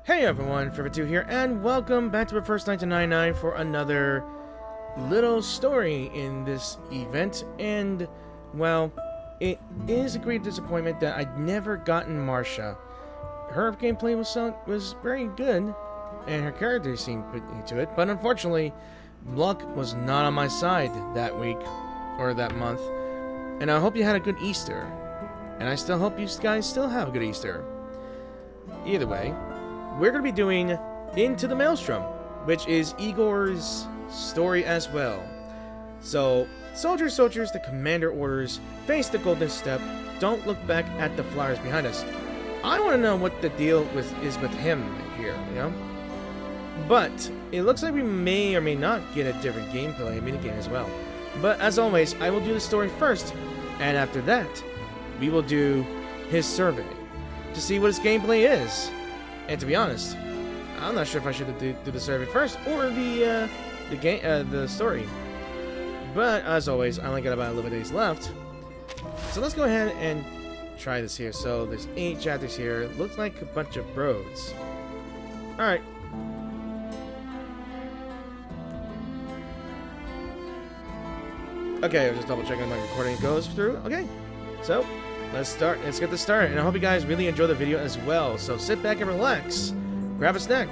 Hey everyone, Forever2 here, and welcome back to the first 1999 for another little story in this event. And, well, it is a great disappointment that I'd never gotten Marcia. Her gameplay was very good, and her character seemed put into it, but unfortunately, luck was not on my side that week, or that month. And I hope you had a good Easter. And I still hope you guys still have a good Easter. Either way, we're going to be doing Into the Maelstrom, which is Igor's story as well. So, soldiers, the commander orders, face the golden step, don't look back at the flowers behind us. I want to know what the deal is with him here, you know? But, it looks like we may or may not get a different gameplay minigame as well. But, as always, I will do the story first, and after that, we will do his survey to see what his gameplay is. And to be honest, I'm not sure if I should do the survey first or the story. But as always, I only got about 11 days left, so let's go ahead and try this here. So there's 8 chapters here. Looks like a bunch of roads. All right. Okay, I was just double checking my recording goes through. Okay, so let's get this started, and I hope you guys really enjoy the video as well. So sit back and relax, grab a snack,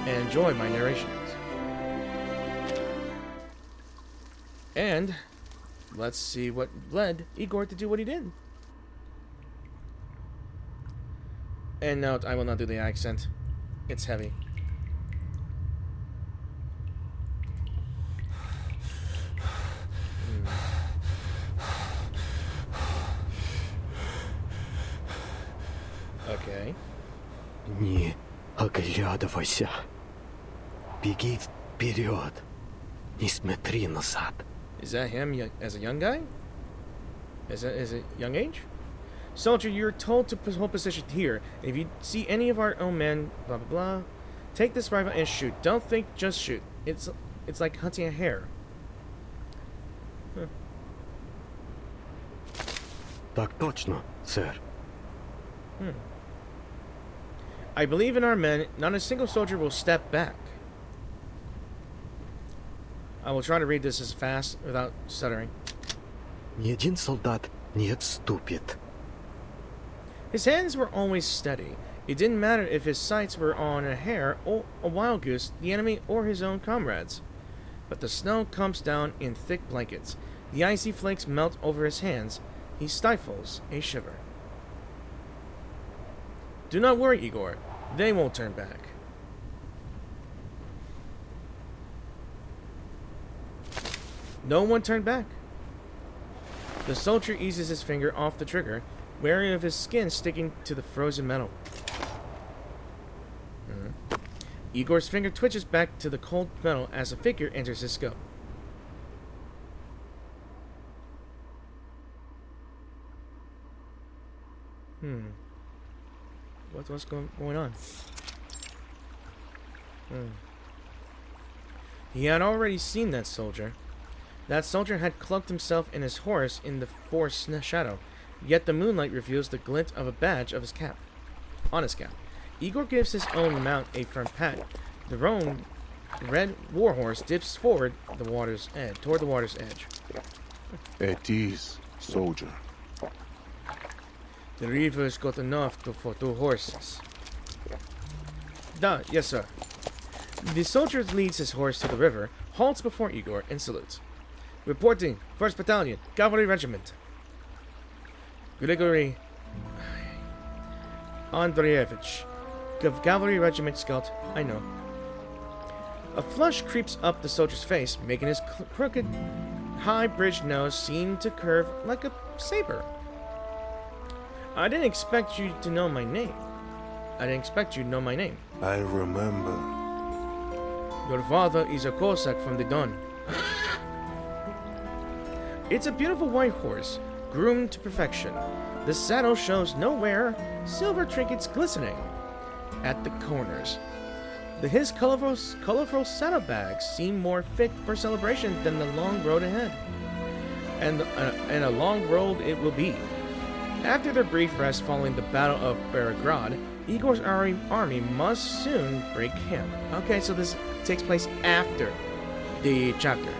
and enjoy my narrations. And let's see what led Igor to do what he did. And no, I will not do the accent. It's heavy. Okay. Не оглядывайся. Беги вперед. Не смотри назад. Is that him as a young guy? Is it young age? Soldier, you're told to hold position here. If you see any of our own men, blah blah blah, take this rifle and shoot. Don't think, just shoot. It's like hunting a hare. Huh. Так точно, сэр. I believe in our men. Not a single soldier will step back. I will try to read this as fast without stuttering. Ни один солдат не отступит. His hands were always steady. It didn't matter if his sights were on a hare or a wild goose, the enemy, or his own comrades. But the snow comes down in thick blankets. The icy flakes melt over his hands. He stifles a shiver. Do not worry, Igor. They won't turn back. No one turned back. The soldier eases his finger off the trigger, wary of his skin sticking to the frozen metal. Igor's finger twitches back to the cold metal as the figure enters his scope. What's going on? He had already seen that soldier. That soldier had cloaked himself in his horse in the forest shadow, yet the moonlight reveals the glint of a badge of his cap. On his cap, Igor gives his own mount a firm pat. The roan red warhorse dips forward toward the water's edge. At ease, soldier. The river's got enough for 2 horses. Yes, sir. The soldier leads his horse to the river, halts before Igor, and salutes. Reporting, 1st Battalion, Cavalry Regiment. Grigory Andreevich, Cavalry Regiment Scout, I know. A flush creeps up the soldier's face, making his crooked, high-bridged nose seem to curve like a saber. I didn't expect you to know my name. I remember. Your father is a Cossack from the Don. It's a beautiful white horse, groomed to perfection. The saddle shows no wear, silver trinkets glistening at the corners. His colorful saddlebags seem more fit for celebration than the long road ahead. And a long road it will be. After their brief rest following the Battle of Belgrade, Igor's army must soon break camp. Okay, so this takes place after the chapter.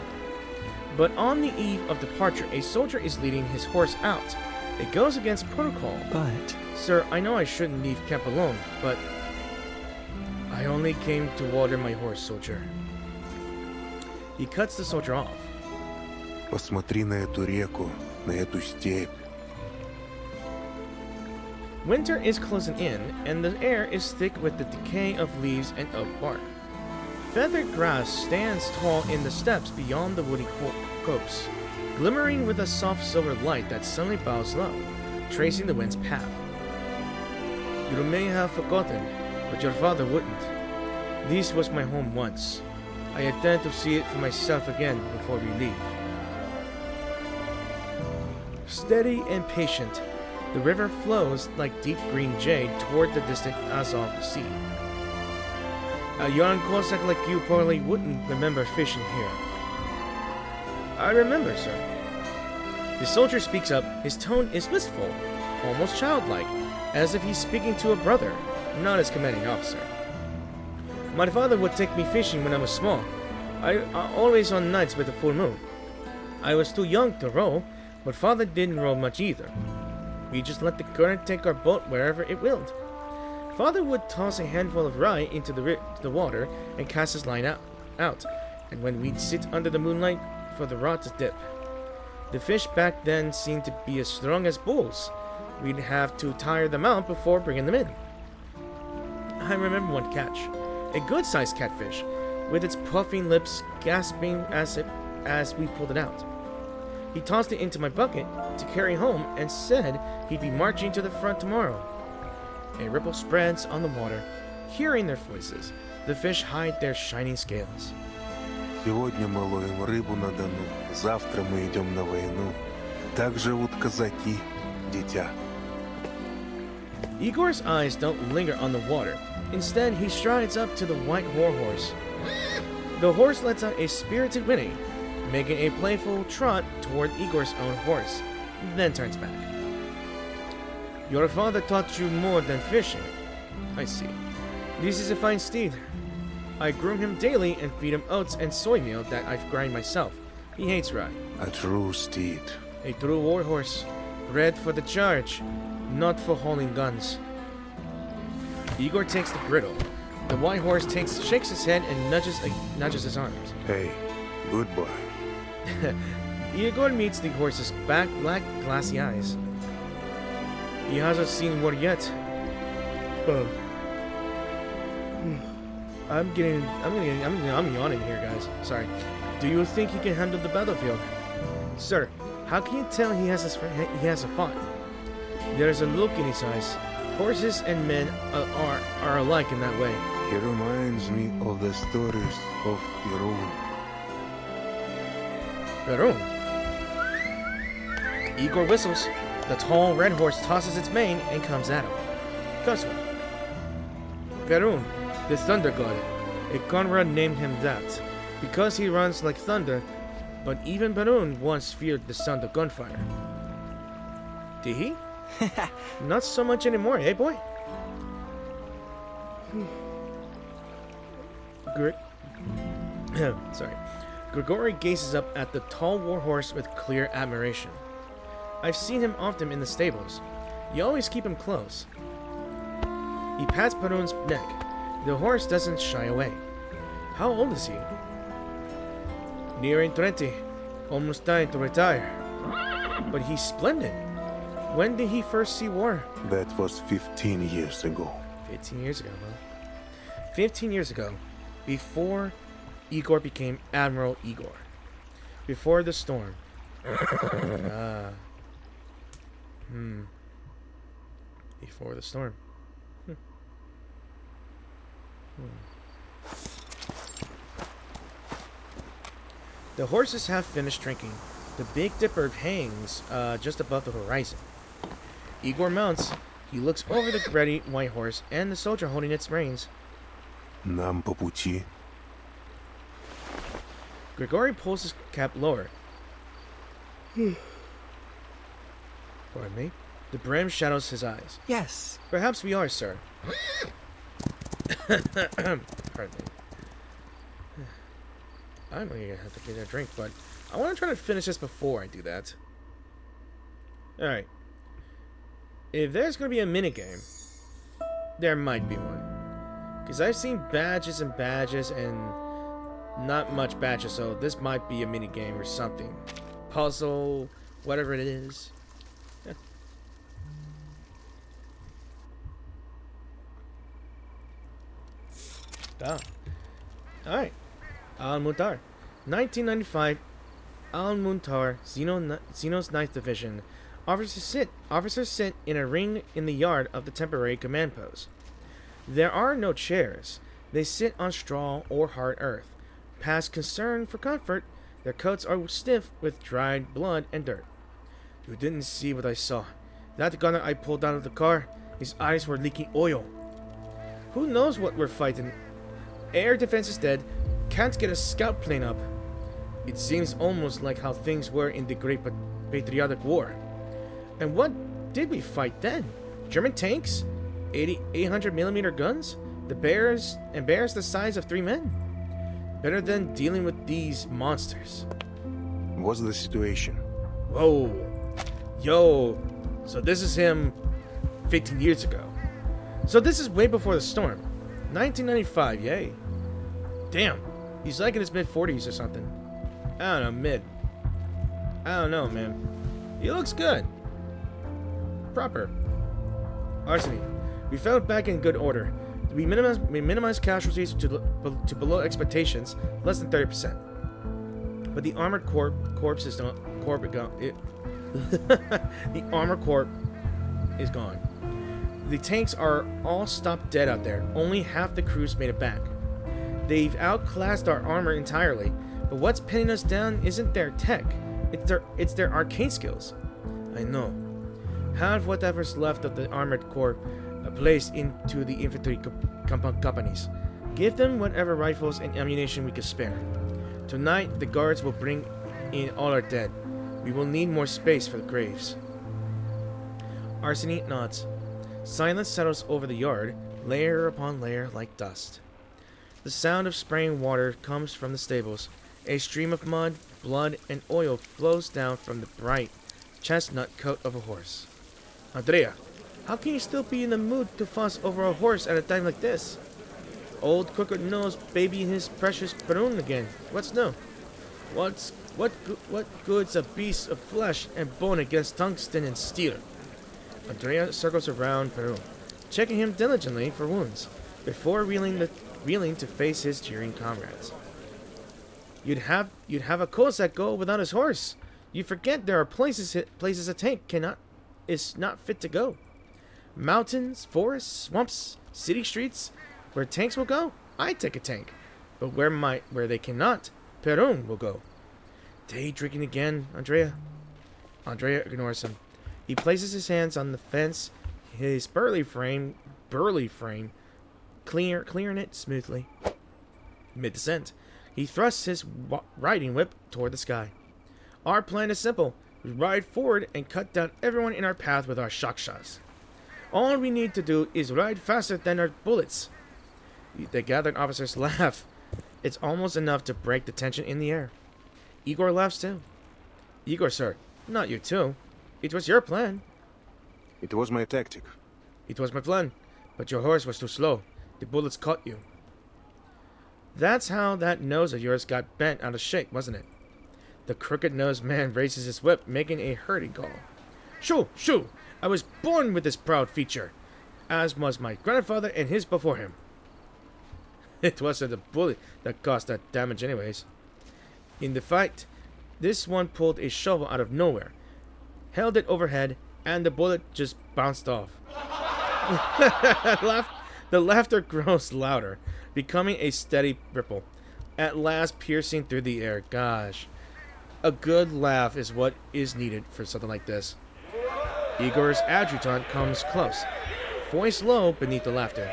But on the eve of departure, a soldier is leading his horse out. It goes against protocol. But... Sir, I know I shouldn't leave camp alone, but I only came to water my horse, soldier. He cuts the soldier off. Посмотри на эту реку, на эту степь. Winter is closing in, and the air is thick with the decay of leaves and oak bark. Feathered grass stands tall in the steppes beyond the woody copse, glimmering with a soft silver light that suddenly bows low, tracing the wind's path. You may have forgotten, but your father wouldn't. This was my home once. I intend to see it for myself again before we leave. Steady and patient, the river flows like deep green jade toward the distant Azov Sea. A young Cossack like you probably wouldn't remember fishing here. I remember, sir. The soldier speaks up. His tone is wistful, almost childlike, as if he's speaking to a brother, not his commanding officer. My father would take me fishing when I was small. Always on nights with a full moon. I was too young to row, but father didn't row much either. We just let the current take our boat wherever it willed. Father would toss a handful of rye into the water and cast his line out, and when we'd sit under the moonlight for the rod to dip. The fish back then seemed to be as strong as bulls. We'd have to tire them out before bringing them in. I remember one catch, a good-sized catfish, with its puffing lips gasping as we pulled it out. He tossed it into my bucket to carry home and said he'd be marching to the front tomorrow. A ripple spreads on the water. Hearing their voices, the fish hide their shining scales. Сегодня мы ловим рыбу на Дону, завтра мы идем на войну. Так живут казаки, дитя. Igor's eyes don't linger on the water. Instead, he strides up to the white warhorse. The horse lets out a spirited whinny, making a playful trot toward Igor's own horse, then turns back. Your father taught you more than fishing. I see. This is a fine steed. I groom him daily and feed him oats and soy meal that I've grind myself. He hates rye. A true steed. A true warhorse, bred for the charge, not for hauling guns. Igor takes the bridle. The white horse shakes his head and nudges his arms. Hey, goodbye. Igor meets the horse's black glassy eyes. He hasn't seen war yet. I'm yawning here, guys. Sorry. Do you think he can handle the battlefield? Sir, how can you tell he hasn't fought? There's a look in his eyes. Horses and men are alike in that way. He reminds me of the stories of Perun. Perun. Igor whistles. The tall red horse tosses its mane and comes at him. Custom. Perun, the thunder god. A comrade named him that, because he runs like thunder, but even Perun once feared the sound of gunfire. Did he? Not so much anymore, eh, boy? Sorry. Grigory gazes up at the tall warhorse with clear admiration. I've seen him often in the stables. You always keep him close. He pats Perun's neck. The horse doesn't shy away. How old is he? Nearing 20. Almost time to retire. But he's splendid. When did he first see war? That was 15 years ago. 15 years ago, huh? 15 years ago. Before Igor became Admiral Igor. Before the storm. Before the storm. The horses have finished drinking. The Big Dipper hangs just above the horizon. Igor mounts. He looks over the ready white horse and the soldier holding its reins. Нам по пути. Grigory pulls his cap lower. Pardon me. The brim shadows his eyes. Yes. Perhaps we are, sir. Pardon me. I'm going to have to get a drink, but I want to try to finish this before I do that. Alright. If there's going to be a minigame, there might be one. Because I've seen badges and badges and not much badges, so this might be a minigame or something. Puzzle, whatever it is. Ah. Alright. Al-Muntar. 1995. Al-Muntar, Xeno's 9th Division. Officers sit in a ring in the yard of the temporary command post. There are no chairs. They sit on straw or hard earth. Past concern for comfort, their coats are stiff with dried blood and dirt. You didn't see what I saw. That gunner I pulled out of the car, his eyes were leaking oil. Who knows what we're fighting? Air defense is dead. Can't get a scout plane up. It seems almost like how things were in the Great Patriotic War. And what did we fight then? German tanks? 800mm guns? The bears the size of 3 men? Better than dealing with these monsters. What's the situation? Whoa. Yo. So this is him 15 years ago. So this is way before the storm. 1995, yay. Damn. He's like in his mid-40s or something. I don't know, I don't know, man. He looks good. Proper. Arseny. We fell back in good order. We minimized casualties to below expectations, less than 30%. But the armored corpse is gone. The armored corps is gone. The tanks are all stopped dead out there. Only half the crews made it back. They've outclassed our armor entirely, but what's pinning us down isn't their tech. It's their arcane skills. I know. Have whatever's left of the armored corps placed into the infantry companies. Give them whatever rifles and ammunition we can spare. Tonight, the guards will bring in all our dead. We will need more space for the graves. Arseny nods. Silence settles over the yard, layer upon layer like dust. The sound of spraying water comes from the stables. A stream of mud, blood, and oil flows down from the bright chestnut coat of a horse. Andrea, how can you still be in the mood to fuss over a horse at a time like this? Old crooked nose babying his precious Perun again. What's new? What good's a piece of flesh and bone against tungsten and steel? Andrea circles around Perun, checking him diligently for wounds, before reeling to face his jeering comrades. You'd have a Cossack go without his horse. You forget there are places a tank is not fit to go. Mountains, forests, swamps, city streets, where tanks will go, I take a tank. But where they cannot, Perun will go. Day drinking again, Andrea. Andrea ignores him. He places his hands on the fence, his burly frame, clearing it smoothly. Mid-descent, he thrusts his riding whip toward the sky. Our plan is simple. We ride forward and cut down everyone in our path with our shock shots. All we need to do is ride faster than our bullets. The gathered officers laugh. It's almost enough to break the tension in the air. Igor laughs too. Igor, sir, not you too. It was your plan. It was my tactic. It was my plan, but your horse was too slow. The bullets caught you. That's how that nose of yours got bent out of shape, wasn't it? The crooked-nosed man raises his whip, making a hurdy call. Shoo! Shoo! I was born with this proud feature, as was my grandfather and his before him. It wasn't the bullet that caused that damage anyways. In the fight, this one pulled a shovel out of nowhere, held it overhead, and the bullet just bounced off. The laughter grows louder, becoming a steady ripple, at last piercing through the air. Gosh. A good laugh is what is needed for something like this. Igor's adjutant comes close, voice low beneath the laughter.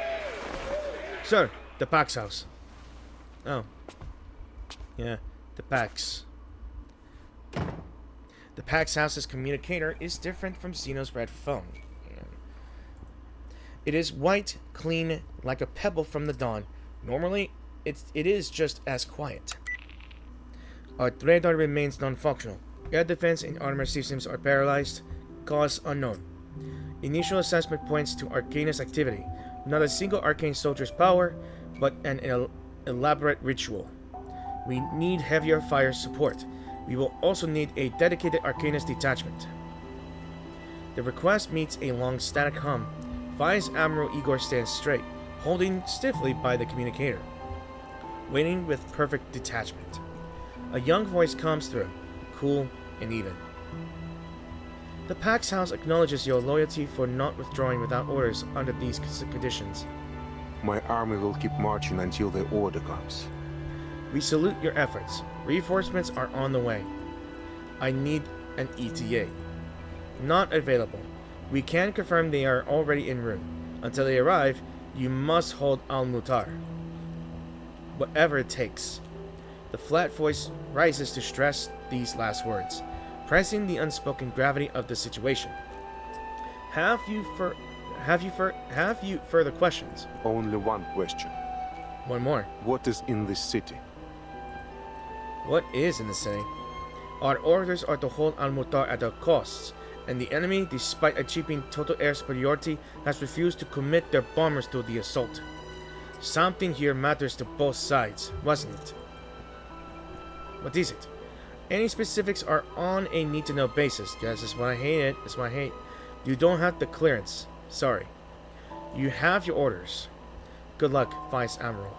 Sir, the Pax house. Oh. Yeah, the Pax. The Pax House's communicator is different from Zeno's red phone. It is white, clean, like a pebble from the dawn. Normally, it is just as quiet. Our radar remains non-functional. Air defense and armor systems are paralyzed. Cause unknown. Initial assessment points to Arcanist activity. Not a single arcane soldier's power, but an elaborate ritual. We need heavier fire support. We will also need a dedicated Arcanist detachment. The request meets a long static hum. Vice Admiral Igor stands straight, holding stiffly by the communicator, waiting with perfect detachment. A young voice comes through, cool and even. The Pax House acknowledges your loyalty for not withdrawing without orders under these conditions. My army will keep marching until the order comes. We salute your efforts. Reinforcements are on the way. I need an ETA. Not available. We can confirm they are already en route. Until they arrive, you must hold Al-Mutar. Whatever it takes. The flat voice rises to stress these last words, pressing the unspoken gravity of the situation. Have you further questions? Only one question. One more. What is in this city? What is in the city? Our orders are to hold Al-Mutar at all costs, and the enemy, despite achieving total air superiority, has refused to commit their bombers to the assault. Something here matters to both sides, wasn't it? What is it? Any specifics are on a need-to-know basis. Yes, that's what I hate it. That's what I hate. You don't have the clearance. Sorry. You have your orders. Good luck, Vice Admiral.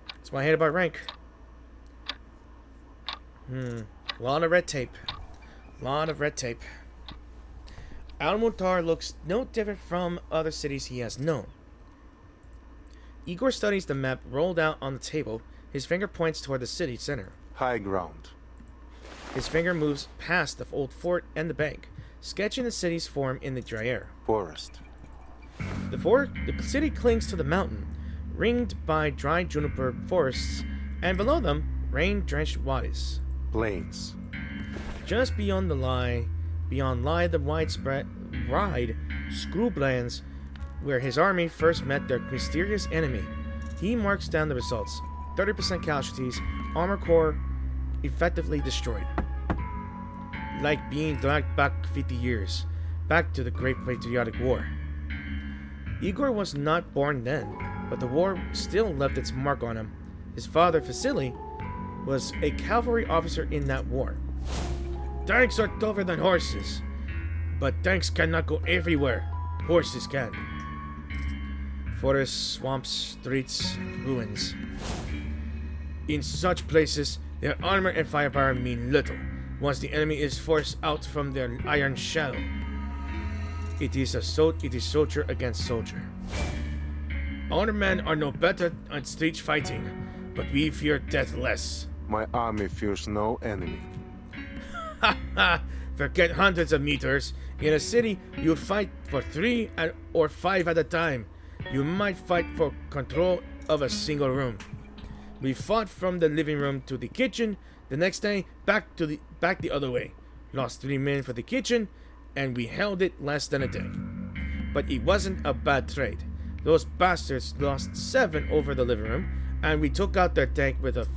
That's what I hate about rank. A lot of red tape. Al-Mutar looks no different from other cities he has known. Igor studies the map rolled out on the table. His finger points toward the city center. High ground. His finger moves past the old fort and the bank, sketching the city's form in the dry air. Forest. The city clings to the mountain, ringed by dry juniper forests, and below them, rain-drenched wadis. Plains. Just beyond lie the widespread scrublands where his army first met their mysterious enemy. He marks down the results. 30% casualties, armor core effectively destroyed. Like being dragged back 50 years, back to the Great Patriotic War. Igor was not born then, but the war still left its mark on him. His father, Vasily, was a cavalry officer in that war. Tanks are tougher than horses, but tanks cannot go everywhere. Horses can. Forests, swamps, streets, ruins. In such places, their armor and firepower mean little once the enemy is forced out from their iron shadow. It is soldier against soldier. Our men are no better at street fighting, but we fear death less. My army fears no enemy. Ha ha! Forget hundreds of meters. In a city, you fight for 3 or 5 at a time. You might fight for control of a single room. We fought from the living room to the kitchen. The next day, back the other way. Lost 3 men for the kitchen, and we held it less than a day. But it wasn't a bad trade. Those bastards lost 7 over the living room, and we took out their tank with a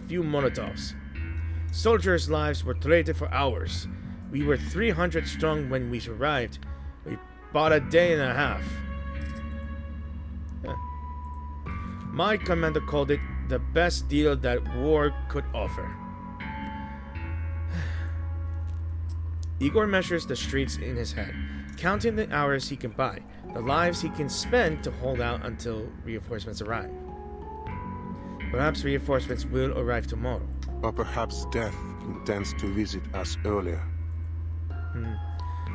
few Molotovs. Soldiers' lives were traded for hours. We were 300 strong when we arrived. We bought a day and a half. My commander called it the best deal that war could offer. Igor measures the streets in his head, counting the hours he can buy, the lives he can spend to hold out until reinforcements arrive. Perhaps reinforcements will arrive tomorrow. Or perhaps death intends to visit us earlier.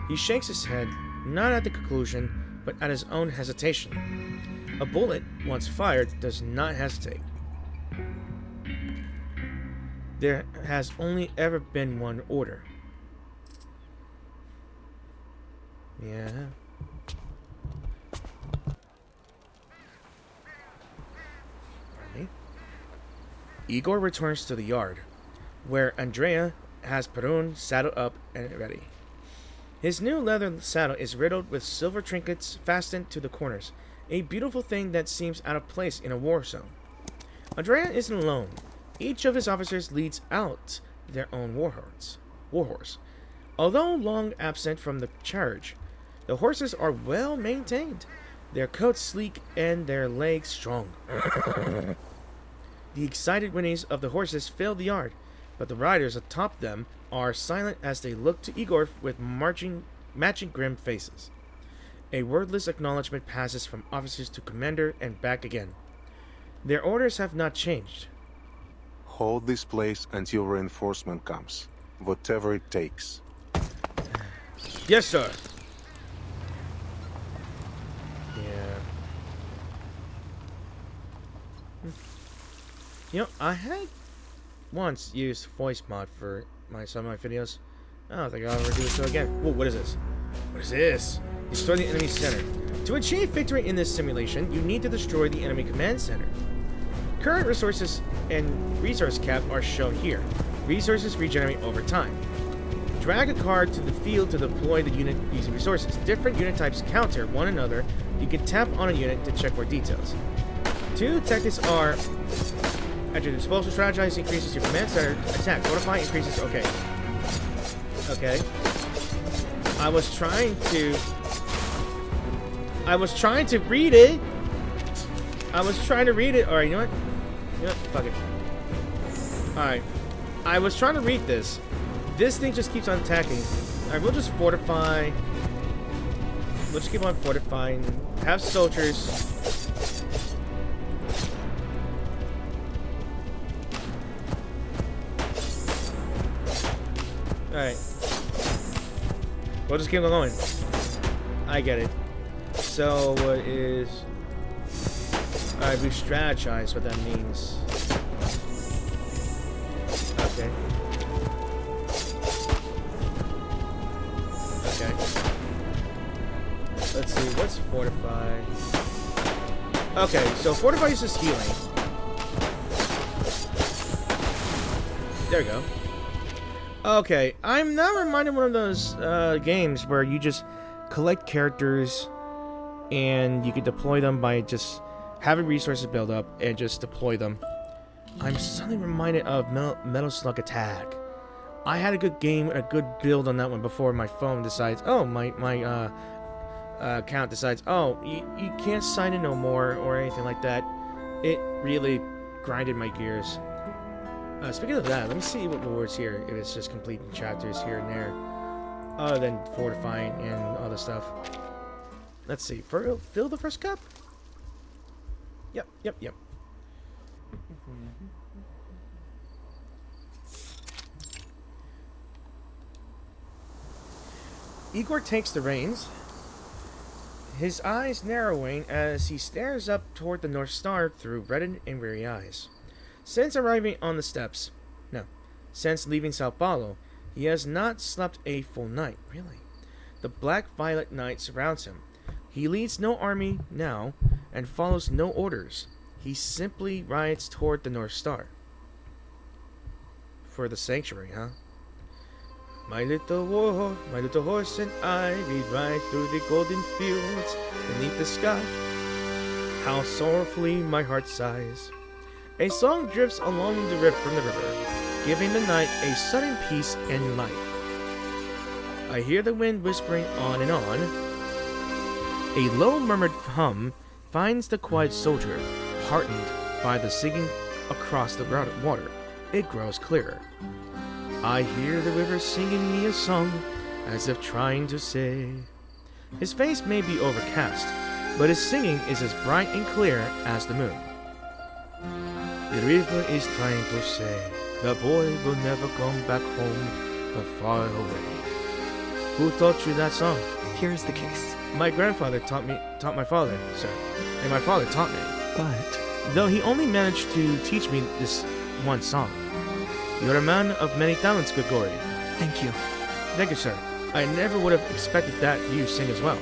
He shakes his head, not at the conclusion, but at his own hesitation. A bullet, once fired, does not hesitate. There has only ever been one order. Yeah. Pardon me. Igor returns to the yard. where Andrea has Perun saddled up and ready. His new leather saddle is riddled with silver trinkets fastened to the corners, a beautiful thing that seems out of place in a war zone. Andrea isn't alone. Each of his officers leads out their own warhorse. Although long absent from the charge, the horses are well maintained, their coats sleek and their legs strong. The excited whinnies of the horses fill the yard, but the riders atop them are silent as they look to Igor with matching grim faces. A wordless acknowledgement passes from officers to commander and back again. Their orders have not changed. Hold this place until reinforcement comes, whatever it takes. Yes, sir. Yeah. You know, I had once used voice mod for some of my videos. I don't think I'll ever do so again. Whoa, what is this? What is this? Destroy the enemy center. To achieve victory in this simulation, you need to destroy the enemy command center. Current resources and resource cap are shown here. Resources regenerate over time. Drag a card to the field to deploy the unit using resources. Different unit types counter one another. You can tap on a unit to check more details. Two tactics are at your disposal. Strategize increases your command center. Attack. Fortify increases. Okay. Okay. I was trying to read it. Alright, you know what? Fuck it. Alright. I was trying to read this. This thing just keeps on attacking. Alright, we'll just fortify. We'll just keep on fortifying. Have soldiers. Alright. We'll just keep on going. I get it. So, what is... Alright, we strategize what that means. Okay. Okay. Let's see, what's fortify? Okay, so fortify uses healing. There we go. Okay, I'm now reminded of one of those games where you just collect characters and you can deploy them by just having resources build up and just deploy them. I'm suddenly reminded of Metal Slug Attack. I had a good game and a good build on that one before my phone decides, oh, my account decides, oh, you can't sign in no more or anything like that. It really grinded my gears. Speaking of that, let me see what rewards here, if it's just completing chapters here and there, other than fortifying and other stuff. Let's see, fill the first cup? Yep. Igor takes the reins, his eyes narrowing as he stares up toward the North Star through reddened and weary eyes. Since leaving Sao Paulo, he has not slept a full night. Really? The black-violet night surrounds him. He leads no army now, and follows no orders. He simply rides toward the North Star. For the sanctuary, huh? My little horse and I, we ride through the golden fields beneath the sky. How sorrowfully my heart sighs. A song drifts along the river from the river, giving the night a sudden peace and life. I hear the wind whispering on and on. A low murmured hum finds the quiet soldier, heartened by the singing across the water. It grows clearer. I hear the river singing me a song, as if trying to say. His face may be overcast, but his singing is as bright and clear as the moon. The river is trying to say, the boy will never come back home from far away. Who taught you that song? Here is the case. My grandfather taught my father, sir. And my father taught me. But Though he only managed to teach me this one song. You're a man of many talents, Grigori. thank you. Thank you, sir. I never would have expected that you sing as well.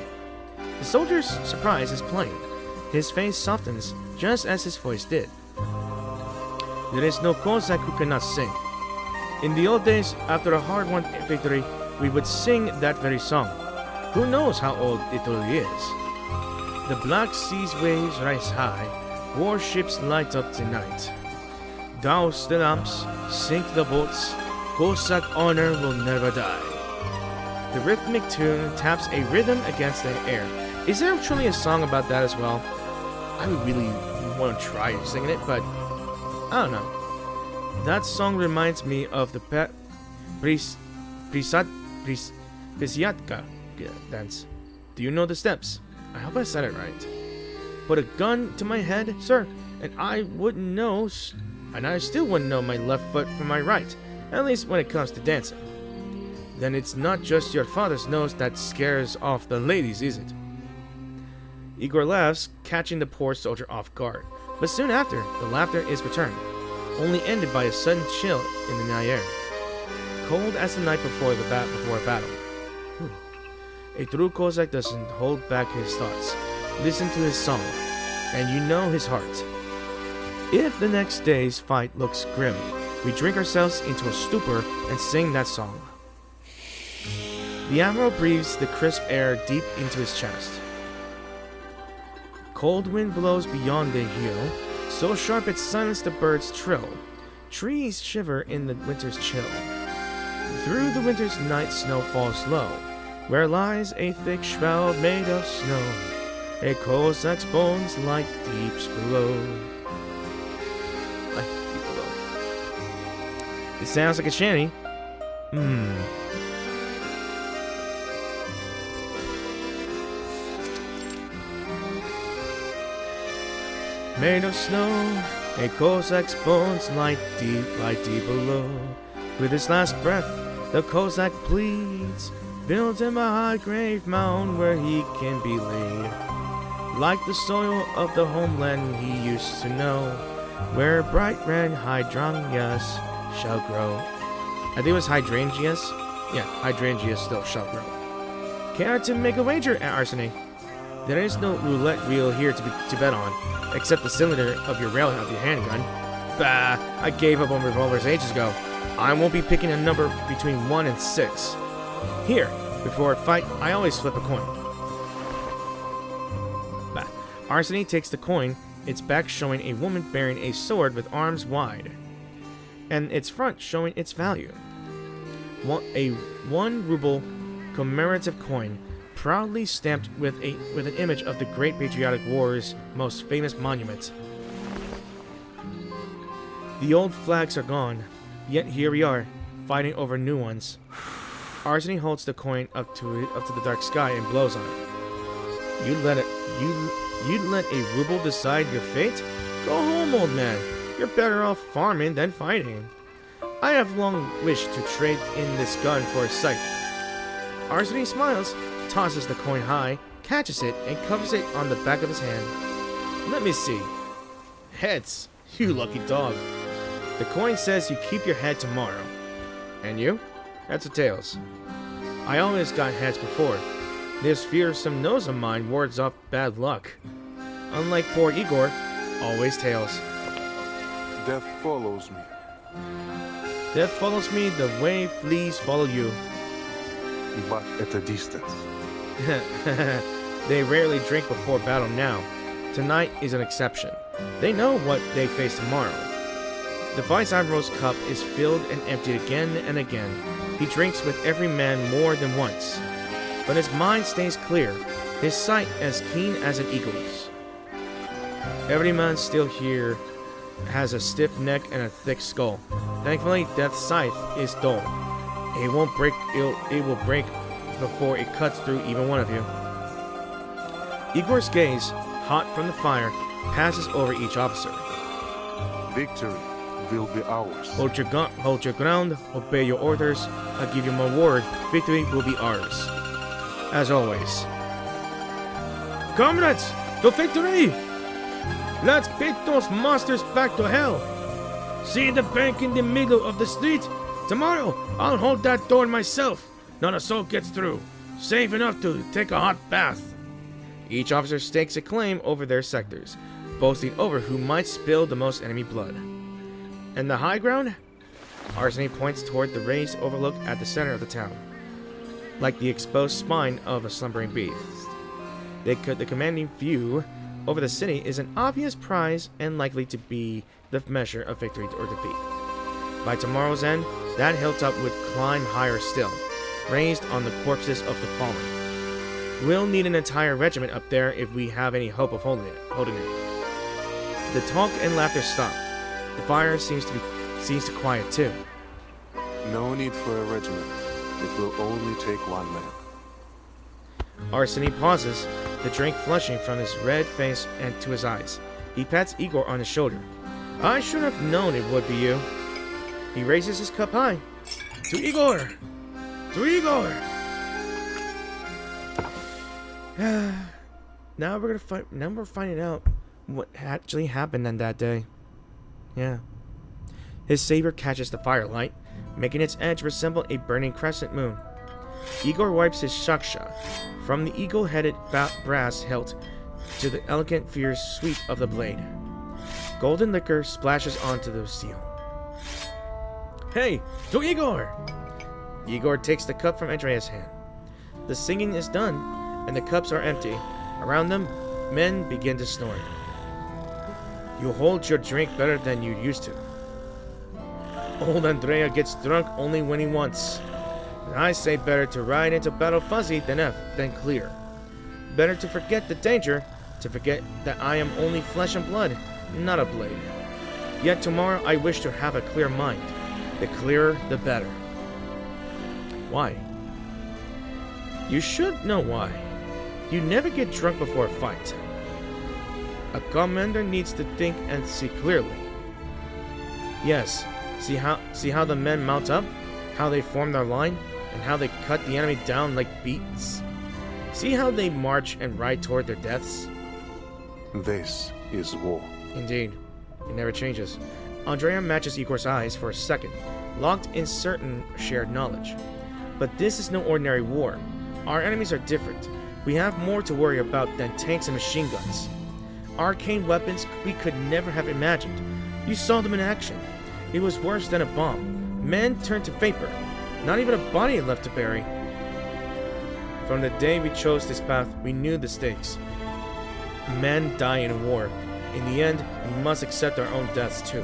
The soldier's surprise is plain. His face softens just as his voice did. There is no Kozak who cannot sing. In the old days, after a hard-won victory, we would sing that very song. Who knows how old it really is? The Black Sea's waves rise high, warships light up the night. Douse the lamps, sink the boats, Cossack honor will never die. The rhythmic tune taps a rhythm against the air. Is there truly a song about that as well? I would really want to try singing it, but I don't know. That song reminds me of the Prisiatka dance. Do you know the steps? I hope I said it right. Put a gun to my head, sir, and I wouldn't know, and I still wouldn't know my left foot from my right, at least when it comes to dancing. Then it's not just your father's nose that scares off the ladies, is it? Igor laughs, catching the poor soldier off guard, but soon after, the laughter is returned, only ended by a sudden chill in the night air, cold as the night before a battle. A true Cossack doesn't hold back his thoughts. Listen to his song, and you know his heart. If the next day's fight looks grim, we drink ourselves into a stupor and sing that song. The admiral breathes the crisp air deep into his chest. Cold wind blows beyond the hill, so sharp it silences the birds' trill. Trees shiver in the winter's chill. Through the winter's night snow falls low, where lies a thick shroud made of snow. A Cossack's bones lie deeps below. It sounds like a shanty. Made of snow, a Cossack's bones lie deep below. With his last breath, the Cossack pleads, build him a high grave mound where he can be laid, like the soil of the homeland he used to know, where bright red hydrangeas shall grow. I think it was hydrangeas. Yeah, hydrangeas still shall grow. Care to make a wager, Arsene? There is no roulette wheel here to bet on, except the cylinder of your railhead of your handgun. Bah, I gave up on revolvers ages ago. I won't be picking a number between 1 and 6. Here, before a fight, I always flip a coin. Bah. Arsene takes the coin, its back showing a woman bearing a sword with arms wide, and its front showing its value. A 1 ruble commemorative coin, proudly stamped with an image of the Great Patriotic War's most famous monument. The old flags are gone, yet here we are, fighting over new ones. Arsene holds the coin up to the dark sky and blows on it. You'd let a ruble decide your fate? Go home, old man. You're better off farming than fighting. I have long wished to trade in this gun for a scythe. Arsene smiles, tosses the coin high, catches it, and covers it on the back of his hand. Let me see. Heads. You lucky dog. The coin says you keep your head tomorrow. And you? That's a tails. I always got heads before. This fearsome nose of mine wards off bad luck. Unlike poor Igor, always tails. Death follows me. Death follows me the way fleas follow you. But at a distance. They rarely drink before battle now. Tonight is an exception. They know what they face tomorrow. The Vice Admiral's cup is filled and emptied again and again. He drinks with every man more than once. But his mind stays clear, his sight as keen as an eagle's. Every man still here has a stiff neck and a thick skull. Thankfully, Death's scythe is dull. It will break before it cuts through even one of you. Igor's gaze, hot from the fire, passes over each officer. Victory will be ours. Hold your ground, obey your orders. I give you my word, victory will be ours. As always. Comrades, to victory! Let's beat those monsters back to hell! See the bank in the middle of the street? Tomorrow, I'll hold that door myself. Not a soul gets through. Safe enough to take a hot bath. Each officer stakes a claim over their sectors, boasting over who might spill the most enemy blood. And the high ground? Arseny points toward the raised overlook at the center of the town, like the exposed spine of a slumbering beast. The commanding view over the city is an obvious prize and likely to be the measure of victory or defeat. By tomorrow's end, that hilltop would climb higher still, raised on the corpses of the fallen. We'll need an entire regiment up there if we have any hope of holding it. The talk and laughter stop. The fire seems to quiet too. No need for a regiment. It will only take one man. Arseny pauses, the drink flushing from his red face and to his eyes. He pats Igor on the shoulder. I should have known it would be you. He raises his cup high. To Igor! To Igor! Now we're finding out what actually happened on that day. Yeah. His saber catches the firelight, making its edge resemble a burning crescent moon. Igor wipes his shaksha from the eagle-headed brass hilt to the elegant fierce sweep of the blade. Golden liquor splashes onto the steel. Hey, to Igor! Igor takes the cup from Andrea's hand. The singing is done, and the cups are empty. Around them, men begin to snore. You hold your drink better than you used to. Old Andrea gets drunk only when he wants. I say better to ride into battle fuzzy than clear. Better to forget the danger, to forget that I am only flesh and blood, not a blade. Yet tomorrow I wish to have a clear mind. The clearer, the better. Why? You should know why. You never get drunk before a fight. A commander needs to think and see clearly. Yes, see how the men mount up, how they form their line, and how they cut the enemy down like beets. See how they march and ride toward their deaths? This is war. Indeed, it never changes. Andrea matches Igor's eyes for a second, locked in certain shared knowledge. But this is no ordinary war. Our enemies are different. We have more to worry about than tanks and machine guns. Arcane weapons we could never have imagined. You saw them in action. It was worse than a bomb. Men turned to vapor. Not even a body left to bury. From the day we chose this path, we knew the stakes. Men die in war. In the end, we must accept our own deaths too.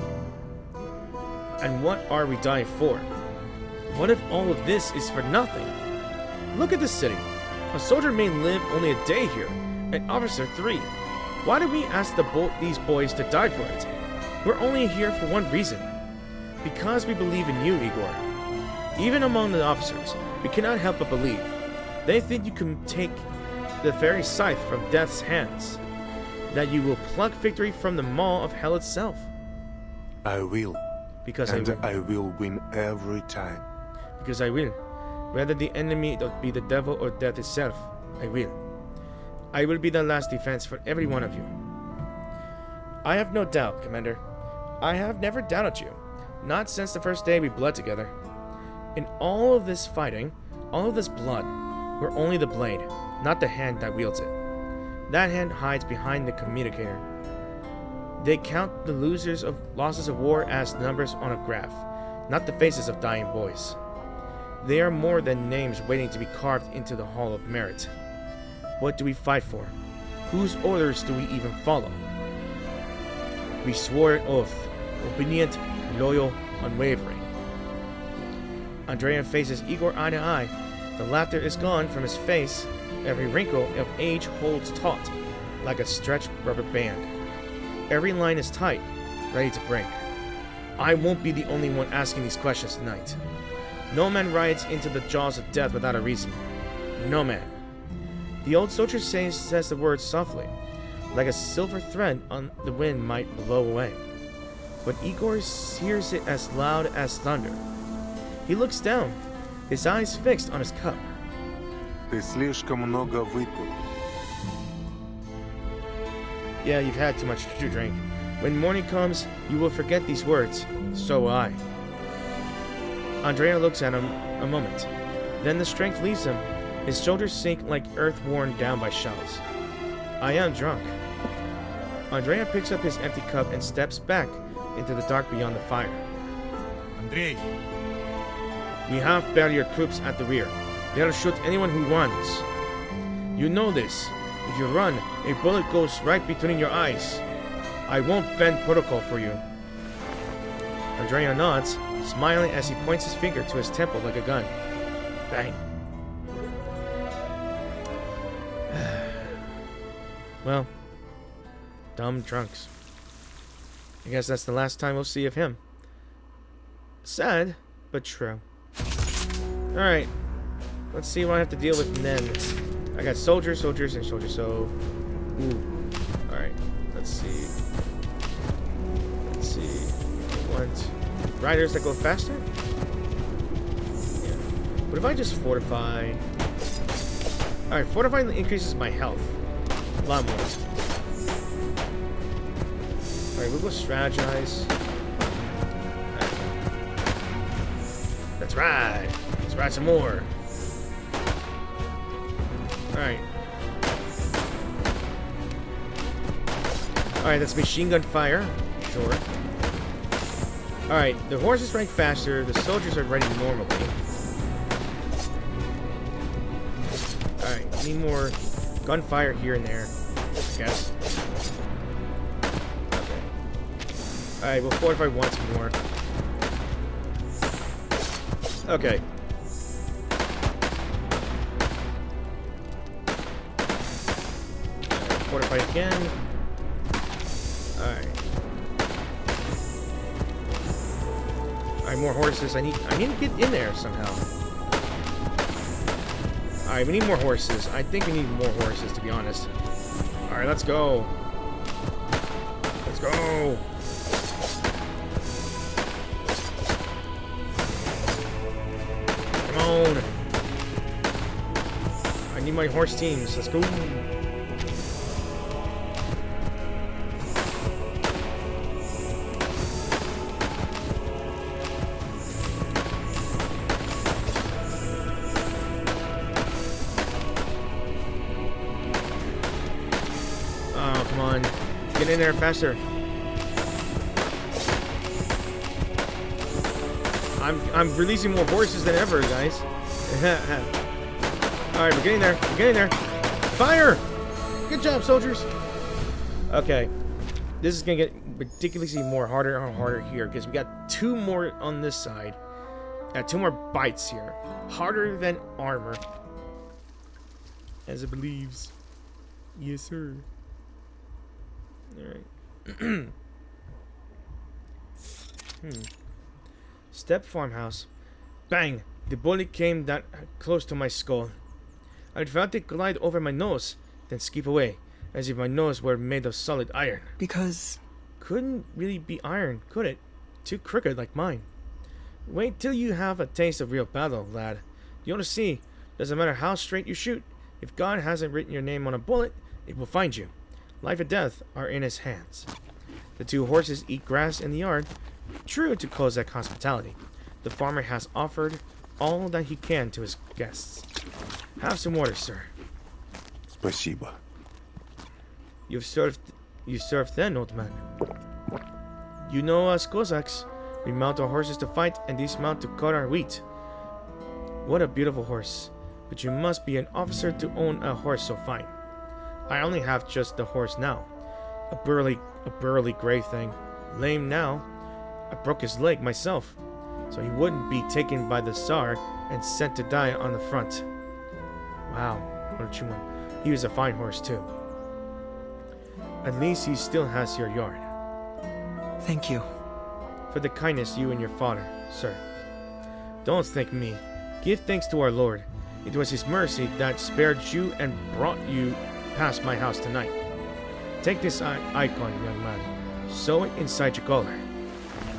And what are we dying for? What if all of this is for nothing? Look at this city. A soldier may live only a day here, an officer 3. Why do we ask these boys to die for it? We're only here for one reason. Because we believe in you, Igor. Even among the officers, we cannot help but believe. They think you can take the very scythe from death's hands. That you will pluck victory from the maw of hell itself. I will. Because and I will. I will win every time. Because I will. Whether the enemy be the devil or death itself, I will. I will be the last defense for every one of you. I have no doubt, Commander. I have never doubted you. Not since the first day we bled together. In all of this fighting, all of this blood, we're only the blade, not the hand that wields it. That hand hides behind the communicator. They count the losses of war as numbers on a graph, not the faces of dying boys. They are more than names waiting to be carved into the Hall of Merit. What do we fight for? Whose orders do we even follow? We swore an oath, obedient, loyal, unwavering. Andrea faces Igor eye to eye. The laughter is gone from his face. Every wrinkle of age holds taut, like a stretched rubber band. Every line is tight, ready to break. I won't be the only one asking these questions tonight. No man rides into the jaws of death without a reason. No man. The old soldier says the words softly, like a silver thread on the wind might blow away. But Igor hears it as loud as thunder. He looks down, his eyes fixed on his cup. Ты слишком много выпил. Yeah, you've had too much to drink. When morning comes, you will forget these words. So will I. Andrea looks at him a moment. Then the strength leaves him. His shoulders sink like earth worn down by shells. I am drunk. Andrea picks up his empty cup and steps back into the dark beyond the fire. Andrei, We have barrier troops at the rear. They'll shoot anyone who runs. You know this. If you run, a bullet goes right between your eyes. I won't bend protocol for you. Andrea nods, smiling as he points his finger to his temple like a gun. Bang. Well, dumb drunks. I guess that's the last time we'll see of him. Sad, but true. Alright. Let's see what I have to deal with then. I got soldiers, soldiers, and soldiers, so... Ooh. Alright. Let's see. Let's see. Want riders that go faster? Yeah. What if I just fortify? Alright, fortifying increases my health. A lot more. Alright, we'll go strategize. Let's ride. Let's ride some more. Alright. Alright, that's machine gun fire. Sure. Alright, the horses rank faster. The soldiers are running normally. Alright, need more gunfire here and there, I guess. Okay. Alright, we'll fortify once more. Okay. Fortify again. Alright. Alright, more horses. I need to get in there somehow. Alright, we need more horses. I think we need more horses, to be honest. Alright, let's go. Let's go. Come on. I need my horse teams. Let's go. Get in there faster. I'm releasing more horses than ever, guys. Alright, we're getting there. We're getting there. Fire! Good job, soldiers. Okay. This is gonna get ridiculously more harder and harder here because we got two more on this side. Got two more bites here. Harder than armor. As it believes. Yes, sir. Alright. Step farmhouse. Bang! The bullet came that close to my skull. I felt it glide over my nose, then skip away, as if my nose were made of solid iron. Because... Couldn't really be iron, could it? Too crooked like mine. Wait till you have a taste of real battle, lad. You ought to see. Doesn't matter how straight you shoot. If God hasn't written your name on a bullet, it will find you. Life and death are in his hands. The two horses eat grass in the yard, true to Kozak hospitality. The farmer has offered all that he can to his guests. Have some water, sir. Спасибо. You served then, old man. You know us Cossacks. We mount our horses to fight and dismount to cut our wheat. What a beautiful horse. But you must be an officer to own a horse so fine. I only have just the horse now. A burly gray thing. Lame now. I broke his leg myself. So he wouldn't be taken by the Tsar and sent to die on the front. Wow, what a chewin. He was a fine horse too. At least he still has your yard. Thank you. For the kindness you and your father, sir. Don't thank me. Give thanks to our Lord. It was his mercy that spared you and brought you past my house tonight. Take this icon, young man. Sew it inside your collar.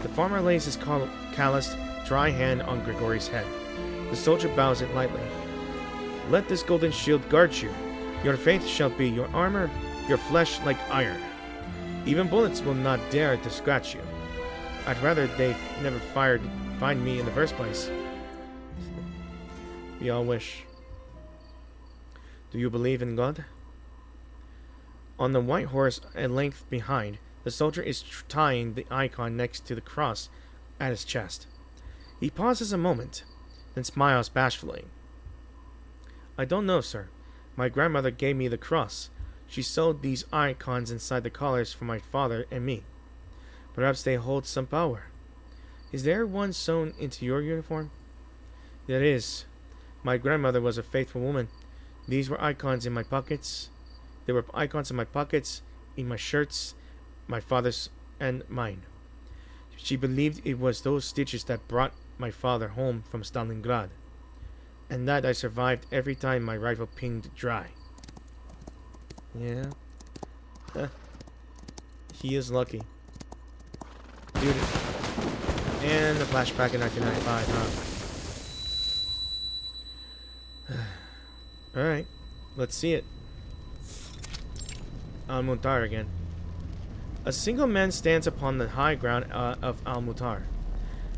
The farmer lays his calloused, dry hand on Grigory's head. The soldier bows it lightly. Let this golden shield guard you. Your faith shall be your armor, your flesh like iron. Even bullets will not dare to scratch you. I'd rather they never find me in the first place. We all wish. Do you believe in God? On the white horse, a length behind, the soldier is tying the icon next to the cross at his chest. He pauses a moment, then smiles bashfully. I don't know, sir. My grandmother gave me the cross. She sewed these icons inside the collars for my father and me. Perhaps they hold some power. Is there one sewn into your uniform? There is. My grandmother was a faithful woman. These were icons in my pockets. There were icons in my pockets, in my shirts, my father's and mine. She believed it was those stitches that brought my father home from Stalingrad, and that I survived every time my rifle pinged dry. Yeah. He is lucky. Dude. And the flashback in 1995, huh? Alright. Let's see it. Al-Mutar again. A single man stands upon the high ground of Al-Mutar.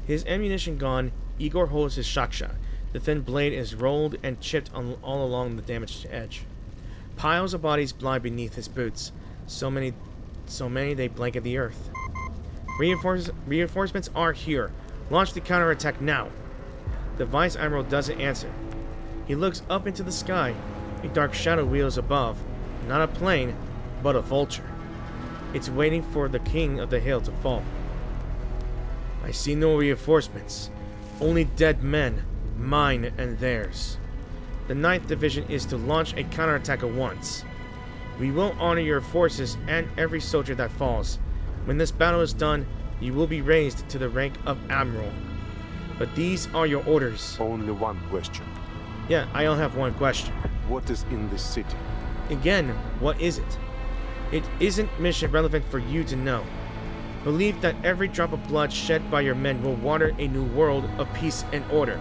His ammunition gone, Igor holds his shaksha. The thin blade is rolled and chipped all along the damaged edge. Piles of bodies lie beneath his boots. So many they blanket the earth. Reinforcements are here. Launch the counterattack now. The Vice Admiral doesn't answer. He looks up into the sky. A dark shadow wheels above. Not a plane, but a vulture. It's waiting for the king of the hill to fall. I see no reinforcements. Only dead men, mine and theirs. The 9th Division is to launch a counterattack at once. We will honor your forces and every soldier that falls. When this battle is done, you will be raised to the rank of Admiral. But these are your orders. Only one question. Yeah, I only have one question. What is in this city? Again, what is it? It isn't mission relevant for you to know. Believe that every drop of blood shed by your men will water a new world of peace and order.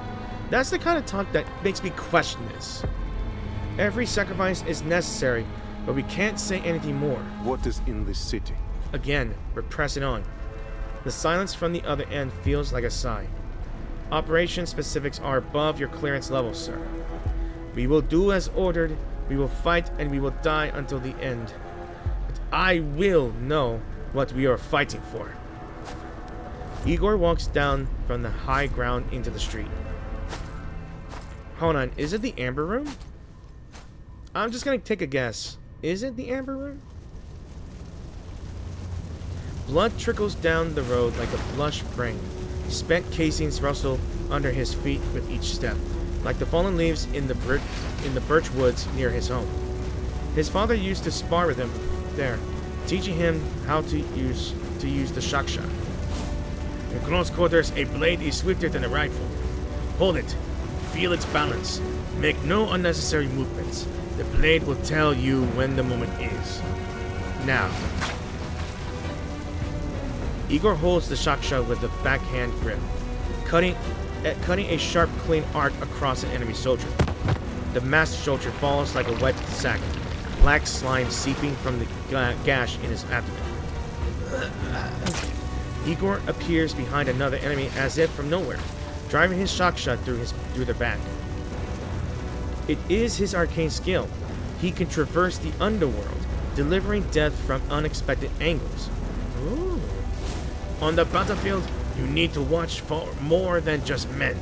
That's the kind of talk that makes me question this. Every sacrifice is necessary, but we can't say anything more. What is in this city? Again, we're pressing on. The silence from the other end feels like a sigh. Operation specifics are above your clearance level, sir. We will do as ordered, we will fight, and we will die until the end. But I will know what we are fighting for. Igor walks down from the high ground into the street. Hold on, is it the Amber Room? I'm just gonna take a guess. Is it the Amber Room? Blood trickles down the road like a lush spring. Spent casings rustle under his feet with each step, like the fallen leaves in the birch woods near his home. His father used to spar with him there, teaching him how to use the shaksha. In close quarters, a blade is swifter than a rifle. Hold it. Feel its balance. Make no unnecessary movements. The blade will tell you when the moment is. Now. Igor holds the shaksha with a backhand grip, cutting a sharp, clean arc across an enemy soldier. The masked soldier falls like a wet sack, black slime seeping from the gash in his abdomen. Igor appears behind another enemy as if from nowhere, driving his shaksha through their back. It is his arcane skill. He can traverse the underworld, delivering death from unexpected angles. Ooh. On the battlefield, you need to watch for more than just men.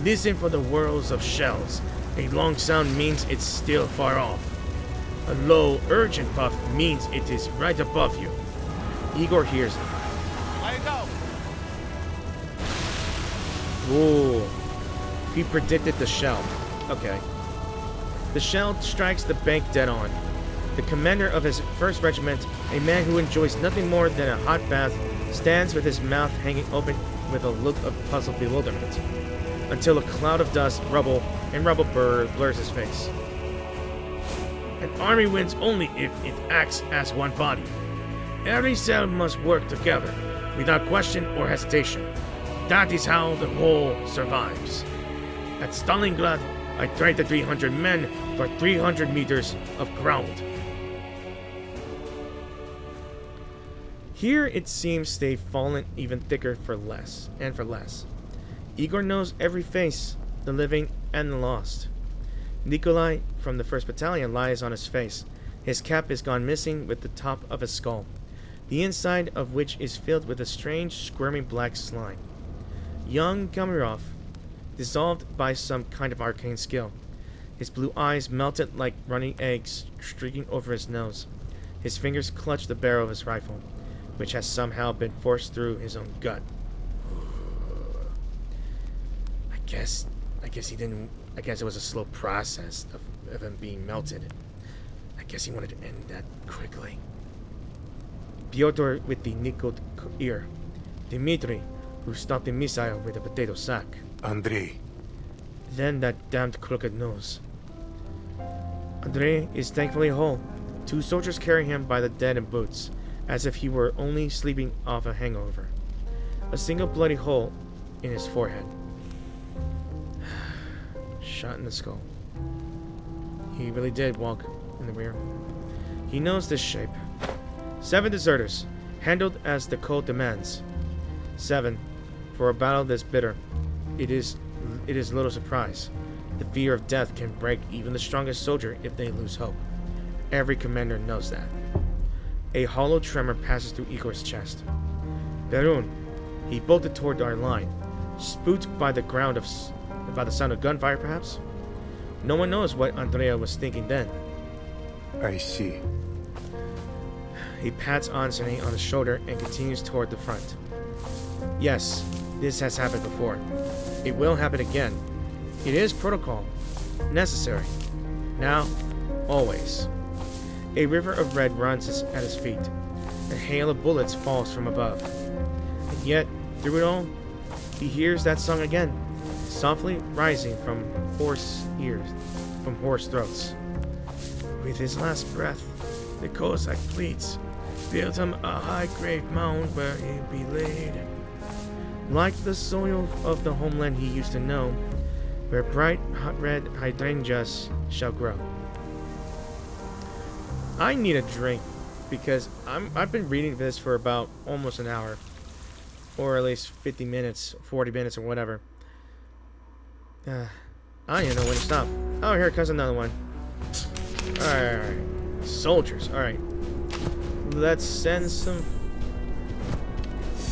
Listen for the whirls of shells. A long sound means it's still far off. A low, urgent puff means it is right above you. Igor hears it. Let go! Ooh. He predicted the shell. Okay. The shell strikes the bank dead on. The commander of his 1st Regiment, a man who enjoys nothing more than a hot bath, stands with his mouth hanging open with a look of puzzled bewilderment, until a cloud of dust, rubble blurs his face. An army wins only if it acts as one body. Every cell must work together, without question or hesitation. That is how the whole survives. At Stalingrad, I traded 300 men for 300 meters of ground. Here it seems they've fallen even thicker for less. Igor knows every face, the living and the lost. Nikolai from the 1st Battalion lies on his face. His cap is gone missing with the top of his skull, the inside of which is filled with a strange, squirming black slime. Young Gamirov, dissolved by some kind of arcane skill. His blue eyes melted like running eggs streaking over his nose. His fingers clutched the barrel of his rifle, which has somehow been forced through his own gut. I guess he didn't. I guess it was a slow process of him being melted. I guess he wanted to end that quickly. Pyotr with the nickeled ear. Dmitri, who stopped the missile with a potato sack. Андрей, Then that damned crooked nose. Andrei is thankfully whole. 2 soldiers carry him by the dead and boots, as if he were only sleeping off a hangover. A single bloody hole in his forehead. Shot in the skull. He really did walk in the rear. He knows this shape. 7 deserters, handled as the code demands. 7. For a battle this bitter, it is little surprise. The fear of death can break even the strongest soldier if they lose hope. Every commander knows that. A hollow tremor passes through Igor's chest. Perun, he bolted toward our line, spooked by the sound of gunfire perhaps? No one knows what Andrea was thinking then. I see. He pats Ansani on the shoulder and continues toward the front. Yes, this has happened before. It will happen again. It is protocol. Necessary. Now, always. A river of red runs at his feet. A hail of bullets falls from above. And yet, through it all, he hears that song again, softly rising from hoarse throats. With his last breath, the Cossack pleads, build him a high-grade mound where he'll be laid. Like the soil of the homeland he used to know, where bright red hydrangeas shall grow. I need a drink because I've been reading this for about almost an hour, or at least 50 minutes, 40 minutes, or whatever. I don't even know when to stop. Oh, here comes another one. Alright. Soldiers. Alright. Let's send some...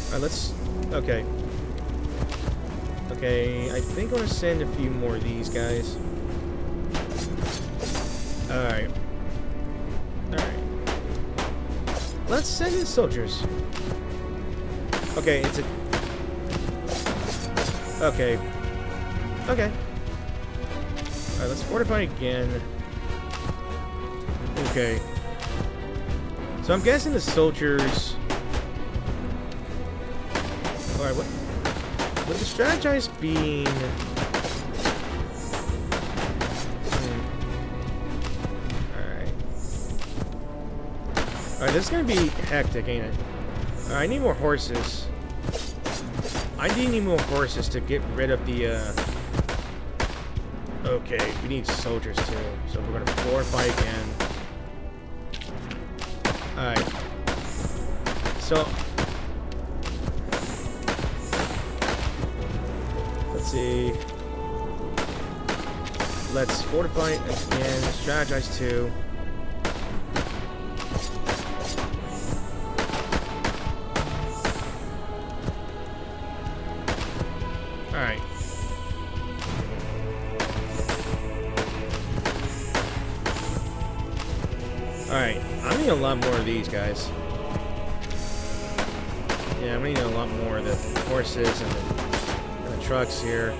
Alright, let's... Okay. Okay, I think I'm gonna send a few more of these guys. Alright. Alright. Let's send in soldiers. Okay, it's a... Okay. Okay. Alright, let's fortify again. Okay. So I'm guessing the soldiers... Alright, what... Would the strategize being... Alright, this is gonna be hectic, ain't it? I need more horses. I do need more horses to get rid of the, Okay, we need soldiers too. So we're gonna fortify again. Alright. So... Let's see... Let's fortify again, strategize too. Alright. Alright, I'm needing a lot more of these guys. Yeah, I'm needing a lot more of the horses and the trucks here.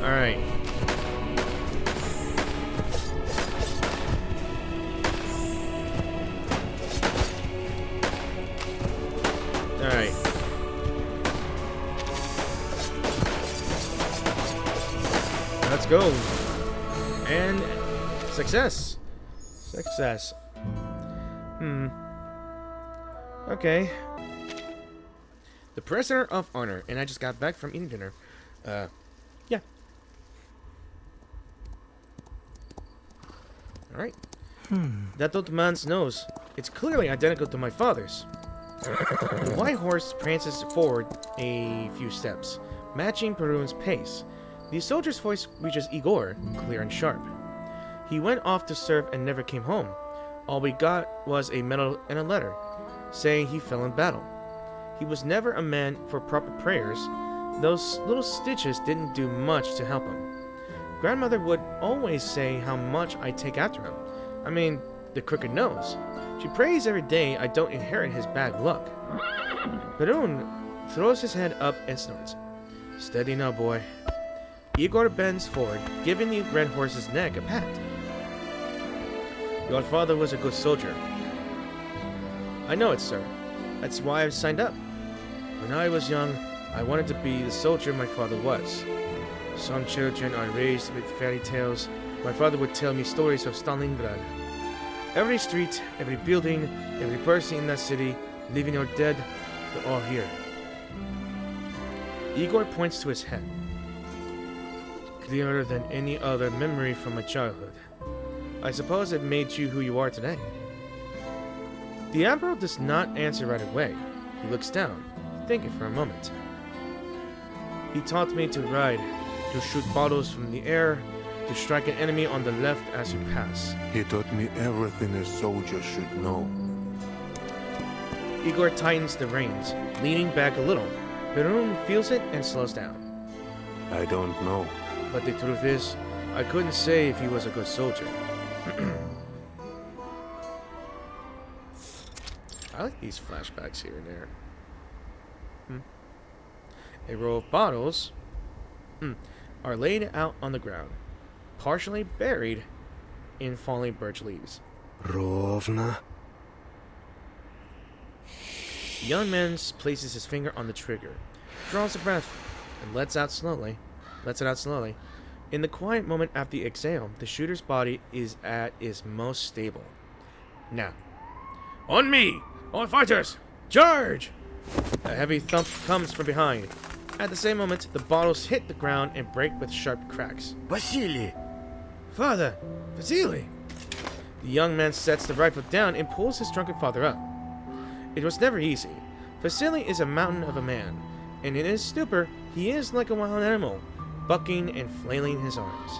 Alright. Alright. Let's go. And success. Success. Okay. The prisoner of honor. And I just got back from eating dinner. Yeah. Alright. That old man's nose. It's clearly identical to my father's. The white horse prances forward a few steps, matching Perun's pace. The soldier's voice reaches Igor, clear and sharp. He went off to serve and never came home. All we got was a medal and a letter. saying he fell in battle. He was never a man for proper prayers. Those little stitches didn't do much to help him. Grandmother would always say how much I take after him. I mean, the crooked nose. She prays every day I don't inherit his bad luck. Perun throws his head up and snorts. Steady now, boy. Igor bends forward, giving the red horse's neck a pat. Your father was a good soldier. I know it, sir. That's why I signed up. When I was young, I wanted to be the soldier my father was. Some children are raised with fairy tales. My father would tell me stories of Stalingrad. Every street, every building, every person in that city, living or dead, they're all here. Igor points to his head. Clearer than any other memory from my childhood. I suppose it made you who you are today. The Emperor does not answer right away. He looks down, thinking for a moment. He taught me to ride, to shoot bottles from the air, to strike an enemy on the left as you pass. He taught me everything a soldier should know. Igor tightens the reins, leaning back a little. Perun feels it and slows down. I don't know. But the truth is, I couldn't say if he was a good soldier. I like these flashbacks here and there. A row of bottles are laid out on the ground, partially buried in falling birch leaves. Ровно. The young man places his finger on the trigger, draws a breath, and lets it out slowly. In the quiet moment after the exhale, the shooter's body is at its most stable. Now, on me! All fighters! Charge! A heavy thump comes from behind. At the same moment, the bottles hit the ground and break with sharp cracks. Василий! Father! Vasily! The young man sets the rifle down and pulls his drunken father up. It was never easy. Vasily is a mountain of a man, and in his stupor, he is like a wild animal, bucking and flailing his arms.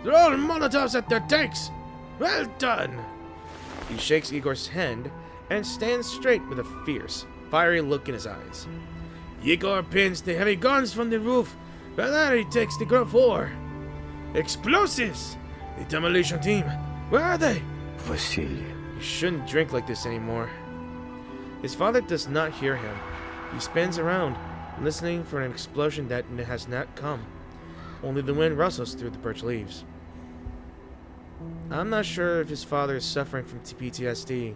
Throw Molotovs at their tanks! Well done! He shakes Igor's hand and stands straight with a fierce, fiery look in his eyes. Igor pins the heavy guns from the roof. Valery takes the ground floor. Explosives! The demolition team, where are they? Василий. You shouldn't drink like this anymore. His father does not hear him. He spins around, listening for an explosion that has not come. Only the wind rustles through the birch leaves. I'm not sure if his father is suffering from PTSD,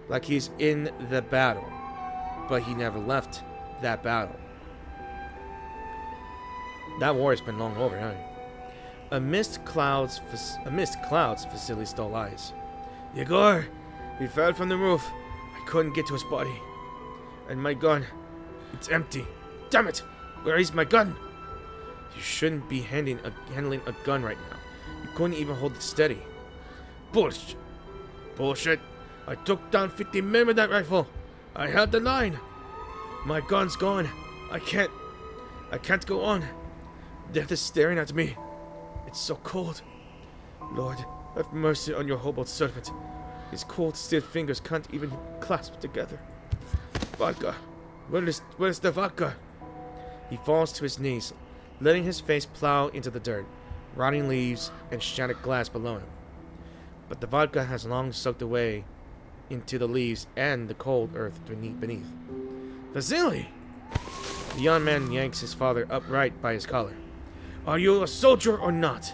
like he's in the battle, but he never left that battle. That war has been long over, hasn't it? Amidst clouds, Vasily still lies. Igor, he fell from the roof. I couldn't get to his body. And my gun, it's empty. Damn it! Where is my gun? You shouldn't be handling a gun right now. You couldn't even hold it steady. Bullshit. Bullshit. I took down 50 men with that rifle. I held the line. My gun's gone. I can't go on. Death is staring at me. It's so cold. Lord, have mercy on your hobo servant. His cold, still fingers can't even clasp together. Vodka. Where's the vodka? He falls to his knees, letting his face plow into the dirt, rotting leaves, and shattered glass below him. But the vodka has long soaked away into the leaves and the cold earth beneath. Vasily! The young man yanks his father upright by his collar. Are you a soldier or not?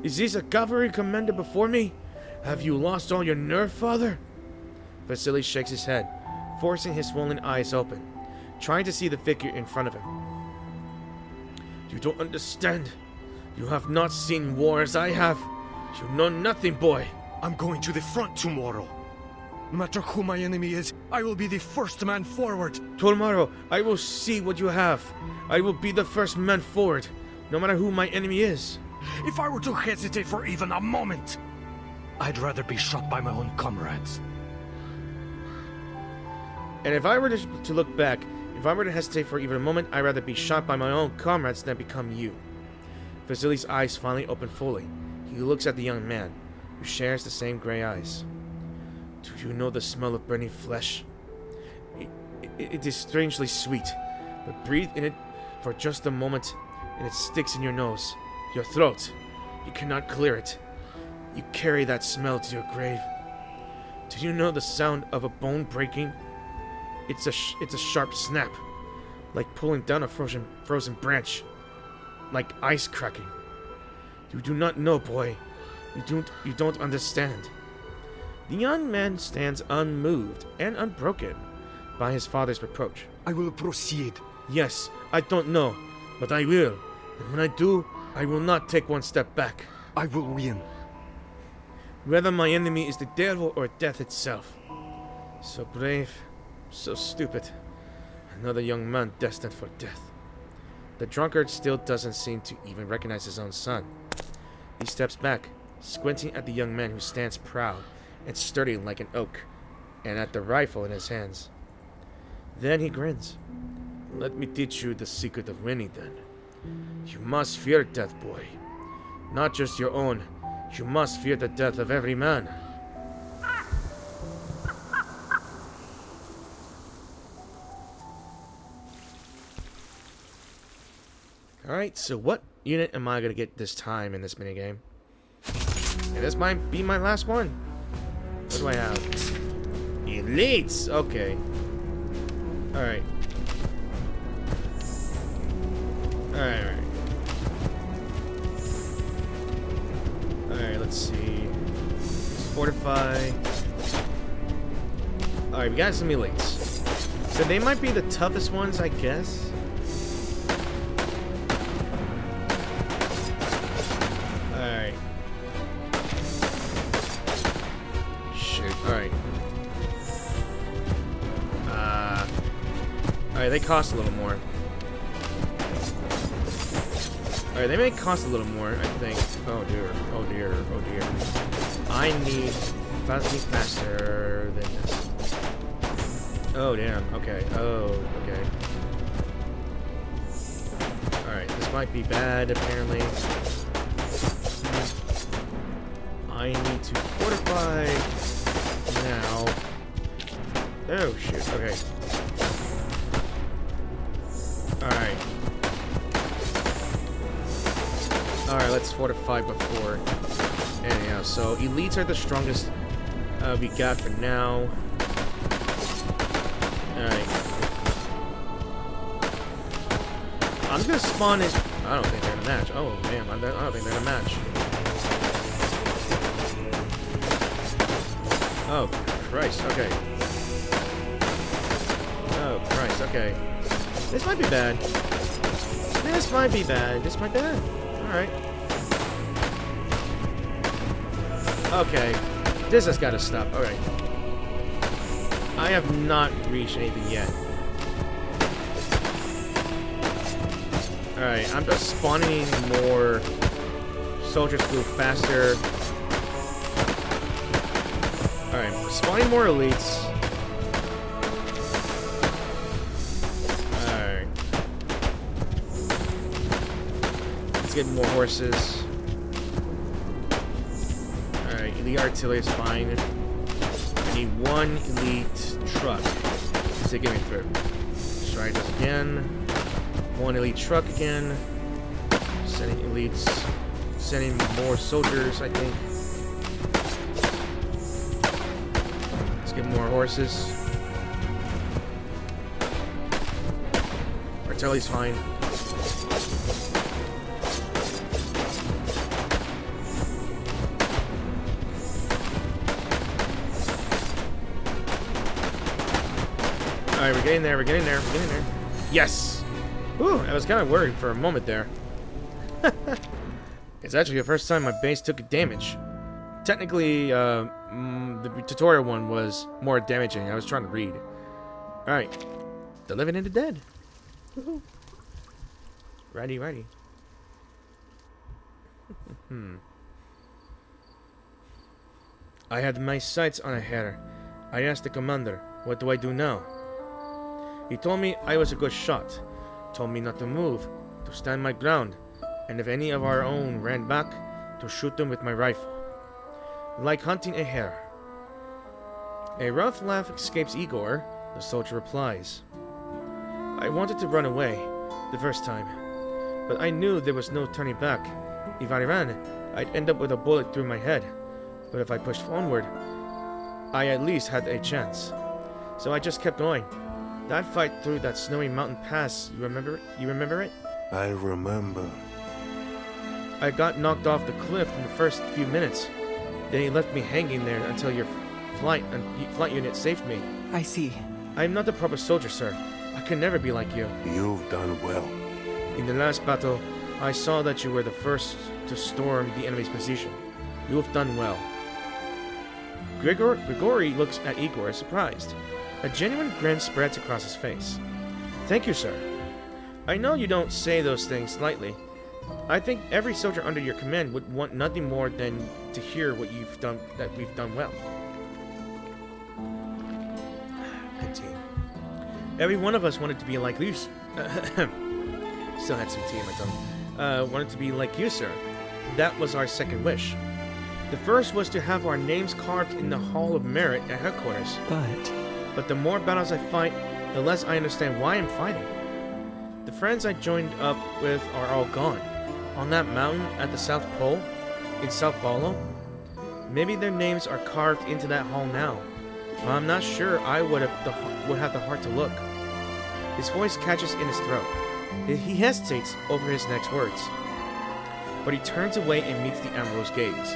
Is this a cavalry commander before me? Have you lost all your nerve, father? Vasily shakes his head, forcing his swollen eyes open, trying to see the figure in front of him. You don't understand. You have not seen war as I have. You know nothing, boy. I'm going to the front tomorrow. No matter who my enemy is, I will be the first man forward. Tomorrow, I will see what you have. I will be the first man forward, no matter who my enemy is. If I were to hesitate for even a moment, I'd rather be shot by my own comrades. And if I were to look back, if I were to hesitate for even a moment, I'd rather be shot by my own comrades than become you. Vasily's eyes finally open fully. He looks at the young man, who shares the same gray eyes. Do you know the smell of burning flesh? It is strangely sweet, but breathe in it for just a moment, and it sticks in your nose, your throat. You cannot clear it. You carry that smell to your grave. Do you know the sound of a bone breaking? It's a sharp snap, like pulling down a frozen branch, like ice cracking. You do not know, boy. You don't understand. The young man stands unmoved and unbroken by his father's reproach. I will proceed. Yes, I don't know, but I will. And when I do, I will not take one step back. I will win. Whether my enemy is the devil or death itself. So brave, so stupid. Another young man destined for death. The drunkard still doesn't seem to even recognize his own son. He steps back, squinting at the young man who stands proud and sturdy like an oak, and at the rifle in his hands. Then he grins. Let me teach you the secret of winning, then. You must fear death, boy. Not just your own. You must fear the death of every man. Alright, so what unit am I going to get this time in this minigame? And this might be my last one. What do I have? Elites! Okay. Alright. Alright. Alright, let's see. Fortify. Alright, we got some elites. So they might be the toughest ones, I guess. Alright. Shoot, alright. Alright, they cost a little more. Alright, they may cost a little more, I think. Oh dear, oh dear, oh dear. I need faster than this. Oh damn, okay, oh, okay. Alright, this might be bad, apparently. I need to fortify now. Oh shoot, okay. Alright. Alright, let's fortify before. Anyhow, so elites are the strongest we got for now. Alright. I'm just gonna spawn in. I don't think they're gonna match. Oh man, I don't think they're gonna match. Oh Christ, okay. Oh Christ, okay. This might be bad. This might be bad. This might be bad. Alright. Okay. This has got to stop. Alright. I have not reached anything yet. Alright, I'm just spawning more soldiers to move faster. Alright, spawning more elites. Alright. Let's get more horses. Alright, elite artillery is fine. I need one elite truck to get me through. Let's try this again. One elite truck again. Sending elites. Sending more soldiers, I think. Let's get more horses. Artillery's fine. Alright, we're getting there, we're getting there, we're getting there. Yes! Ooh, I was kind of worried for a moment there. It's actually the first time my base took damage. Technically, the tutorial one was more damaging. I was trying to read. Alright. The living and the dead. Woohoo. Righty, righty. I had my sights on a hare. I asked the commander, what do I do now? He told me I was a good shot. Told me not to move, to stand my ground, and if any of our own ran back, to shoot them with my rifle. Like hunting a hare. A rough laugh escapes Igor, The soldier replies. I wanted to run away the first time, but I knew there was no turning back. If I ran, I'd end up with a bullet through my head. But if I pushed onward, I at least had a chance. So I just kept going. That fight through that snowy mountain pass, you remember it? I remember. I got knocked off the cliff in the first few minutes. Then he left me hanging there until your flight unit saved me. I see. I am not the proper soldier, sir. I can never be like you. You've done well. In the last battle, I saw that you were the first to storm the enemy's position. You have done well. Grigori looks at Igor surprised. A genuine grin spreads across his face. Thank you, sir. I know you don't say those things lightly. I think every soldier under your command would want nothing more than to hear what you've done, that we've done well. Continue. Every one of us wanted to be like you. Still had some tea in my tongue. Wanted to be like you, sir. That was our second wish. The first was to have our names carved in the Hall of Merit at headquarters. But the more battles I fight, the less I understand why I'm fighting. The friends I joined up with are all gone. On that mountain at the South Pole, in Sao Paulo, maybe their names are carved into that hall now. But I'm not sure I would have the heart to look. His voice catches in his throat. He hesitates over his next words. But he turns away and meets the Admiral's gaze.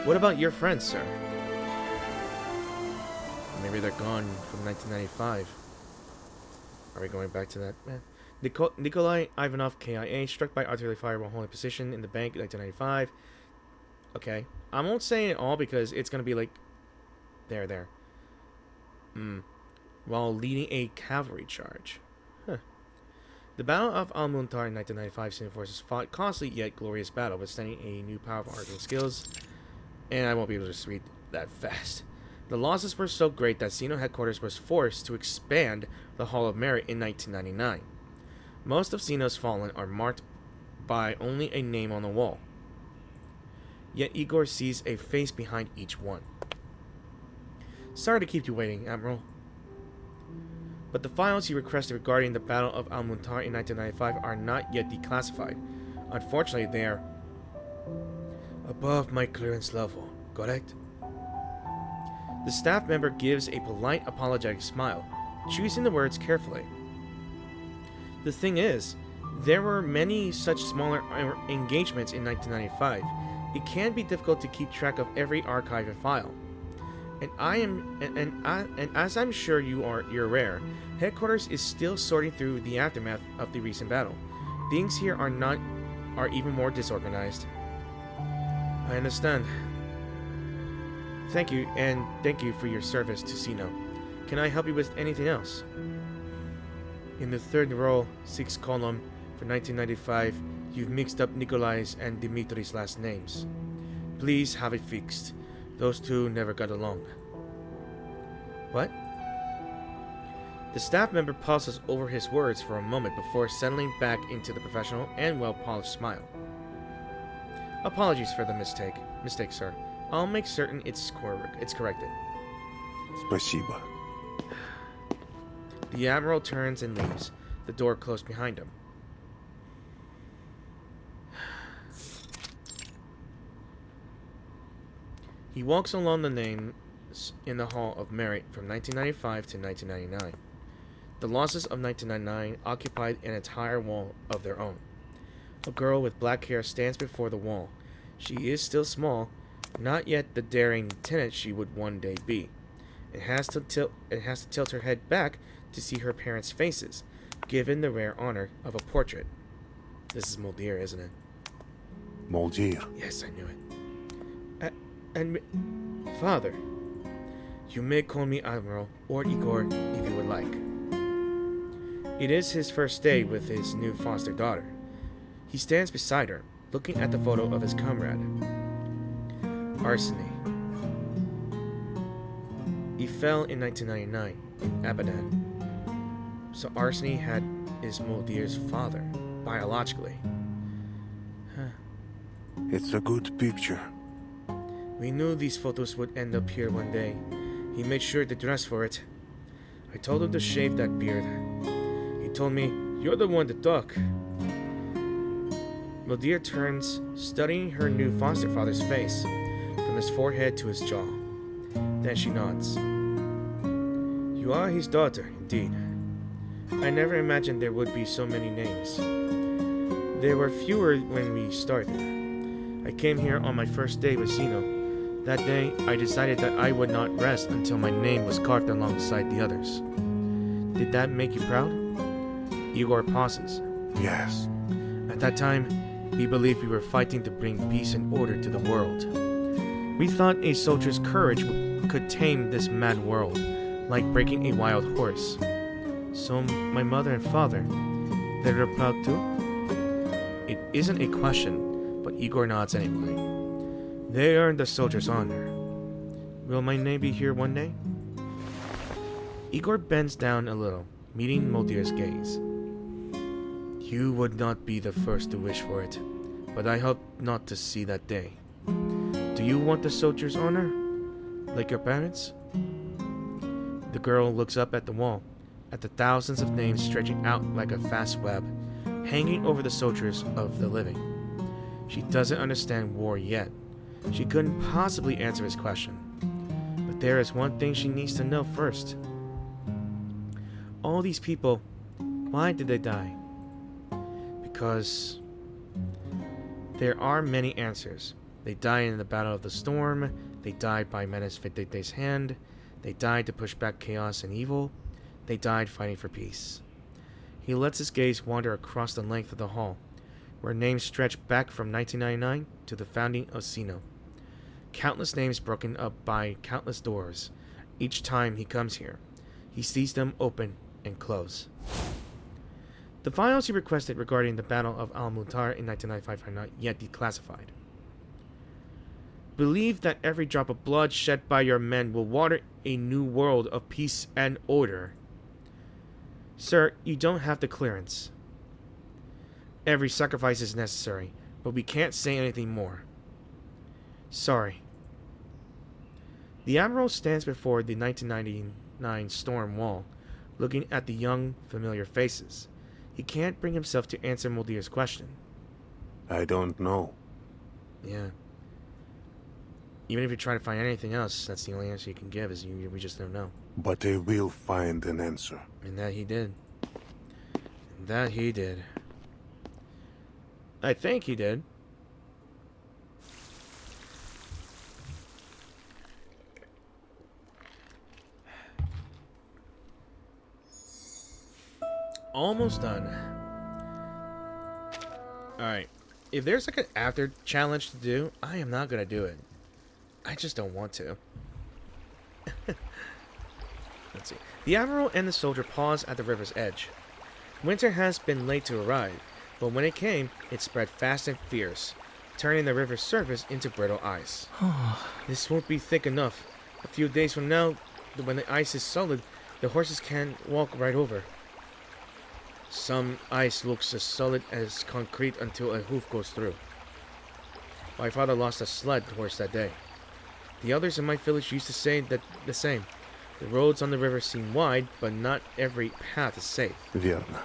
What about your friends, sir? Maybe they're gone from 1995. Are we going back to that? Nikolai Ivanov, KIA, struck by artillery fire while holding position in the bank in 1995. Okay. I won't say it all because it's going to be like... There. While leading a cavalry charge. Huh. The Battle of Almuntar in 1995, Sino forces fought costly yet glorious battle, withstanding a new powerful artillery skills. And I won't be able to just read that fast. The losses were so great that Sino headquarters was forced to expand the Hall of Merit in 1999. Most of Sino's fallen are marked by only a name on the wall. Yet Igor sees a face behind each one. Sorry to keep you waiting, Admiral. But the files you requested regarding the Battle of Almuntar in 1995 are not yet declassified. Unfortunately, they are above my clearance level, correct? The staff member gives a polite, apologetic smile, choosing the words carefully. The thing is, there were many such smaller engagements in 1995. It can be difficult to keep track of every archive and file. And as I'm sure you're aware, headquarters is still sorting through the aftermath of the recent battle. Things here are even more disorganized. I understand. Thank you, and thank you for your service to Sino. Can I help you with anything else? In the third row, 6th column, for 1995, you've mixed up Nikolai's and Dimitri's last names. Please have it fixed. Those two never got along. What? The staff member pauses over his words for a moment before settling back into the professional and well-polished smile. Apologies for the mistake, sir. I'll make certain it's corrected. Спасибо. The Admiral turns and leaves, the door closed behind him. He walks along the names in the Hall of Merit from 1995 to 1999. The losses of 1999 occupied an entire wall of their own. A girl with black hair stands before the wall. She is still small, not yet the daring lieutenant she would one day be. It has to tilt her head back to see her parents' faces, given the rare honor of a portrait. This is Muldir, isn't it? Muldir. Yes, I knew it. And Father, you may call me Admiral or Igor if you would like. It is his first day with his new foster daughter. He stands beside her, looking at the photo of his comrade, Arseny. He fell in 1999 in Abadan. So Arseny is Muldir's father, biologically. It's a good picture. We knew these photos would end up here one day. He made sure to dress for it. I told him to shave that beard. He told me, "You're the one to talk." Madee turns, studying her new foster father's face, from his forehead to his jaw. Then she nods. "You are his daughter, indeed. I never imagined there would be so many names. There were fewer when we started. I came here on my first day with Zeno. That day, I decided that I would not rest until my name was carved alongside the others. Did that make you proud?" Igor pauses. Yes. At that time, we believed we were fighting to bring peace and order to the world. We thought a soldier's courage could tame this mad world, like breaking a wild horse. So my mother and father, they're proud too? It isn't a question, but Igor nods anyway. They earned the soldier's honor. Will my name be here one day? Igor bends down a little, meeting Madee's gaze. You would not be the first to wish for it, but I hope not to see that day. Do you want the soldier's honor? Like your parents? The girl looks up at the wall, at the thousands of names stretching out like a vast web, hanging over the soldiers of the living. She doesn't understand war yet. She couldn't possibly answer his question. But there is one thing she needs to know first. All these people, why did they die? Because there are many answers. They died in the Battle of the Storm. They died by Manus Vindictae's hand. They died to push back chaos and evil. They died fighting for peace. He lets his gaze wander across the length of the hall, where names stretch back from 1999 to the founding of Zeno. Countless names broken up by countless doors. Each time he comes here, he sees them open and close. The files he requested regarding the Battle of Al-Mutar in 1995 are not yet declassified. Believe that every drop of blood shed by your men will water a new world of peace and order. Sir, you don't have the clearance. Every sacrifice is necessary, but we can't say anything more. Sorry. The Admiral stands before the 1999 storm wall, looking at the young, familiar faces. He can't bring himself to answer Madee's question. I don't know. Yeah. Even if you try to find anything else, that's the only answer you can give, is we just don't know. But I will find an answer. And that he did. And that he did. I think he did. Almost done. Alright. If there's like an after challenge to do, I am not gonna do it. I just don't want to. Let's see. The Admiral and the soldier pause at the river's edge. Winter has been late to arrive, but when it came, it spread fast and fierce, turning the river's surface into brittle ice. This won't be thick enough. A few days from now, when the ice is solid, the horses can't walk right over. Some ice looks as solid as concrete until a hoof goes through. My father lost a sled horse that day. The others in my village used to say that the same. The roads on the river seem wide, but not every path is safe. Верно.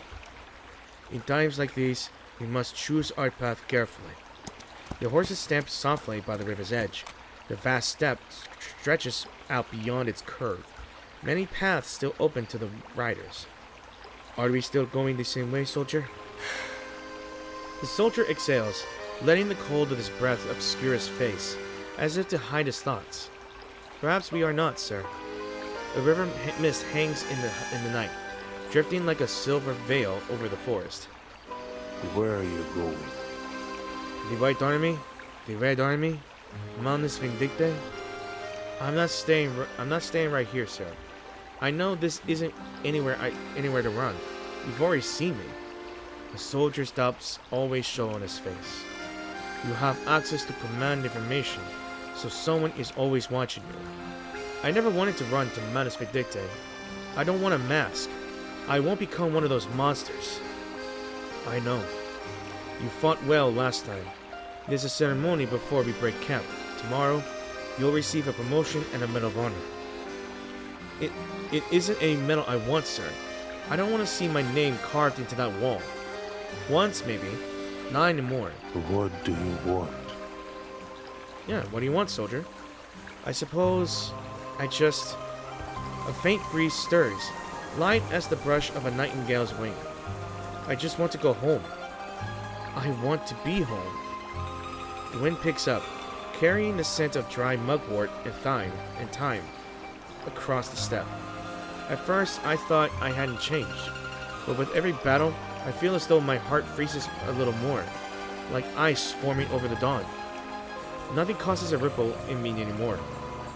In times like these, we must choose our path carefully. The horses stamp softly by the river's edge. The vast steppe stretches out beyond its curve. Many paths still open to the riders. Are we still going the same way, soldier? The soldier exhales, letting the cold of his breath obscure his face, as if to hide his thoughts. Perhaps we are not, sir. The river mist hangs in the night, drifting like a silver veil over the forest. Where are you going? The White Army, the Red Army, Manus Vindictae. I'm not staying right here, sir. I know this isn't anywhere to run. You've already seen me. The soldier's doubts always show on his face. You have access to command information, so someone is always watching you. I never wanted to run to Manus Vindictae. I don't want a mask. I won't become one of those monsters. I know. You fought well last time. There's a ceremony before we break camp. Tomorrow, you'll receive a promotion and a Medal of Honor. It it isn't a medal I want, sir. I don't want to see my name carved into that wall. Once, maybe. Not anymore. What do you want? Yeah, what do you want, soldier? I suppose I just... A faint breeze stirs, light as the brush of a nightingale's wing. I just want to go home. I want to be home. The wind picks up, carrying the scent of dry mugwort and thyme across the steppe. At first, I thought I hadn't changed, but with every battle, I feel as though my heart freezes a little more, like ice forming over the dawn. Nothing causes a ripple in me anymore.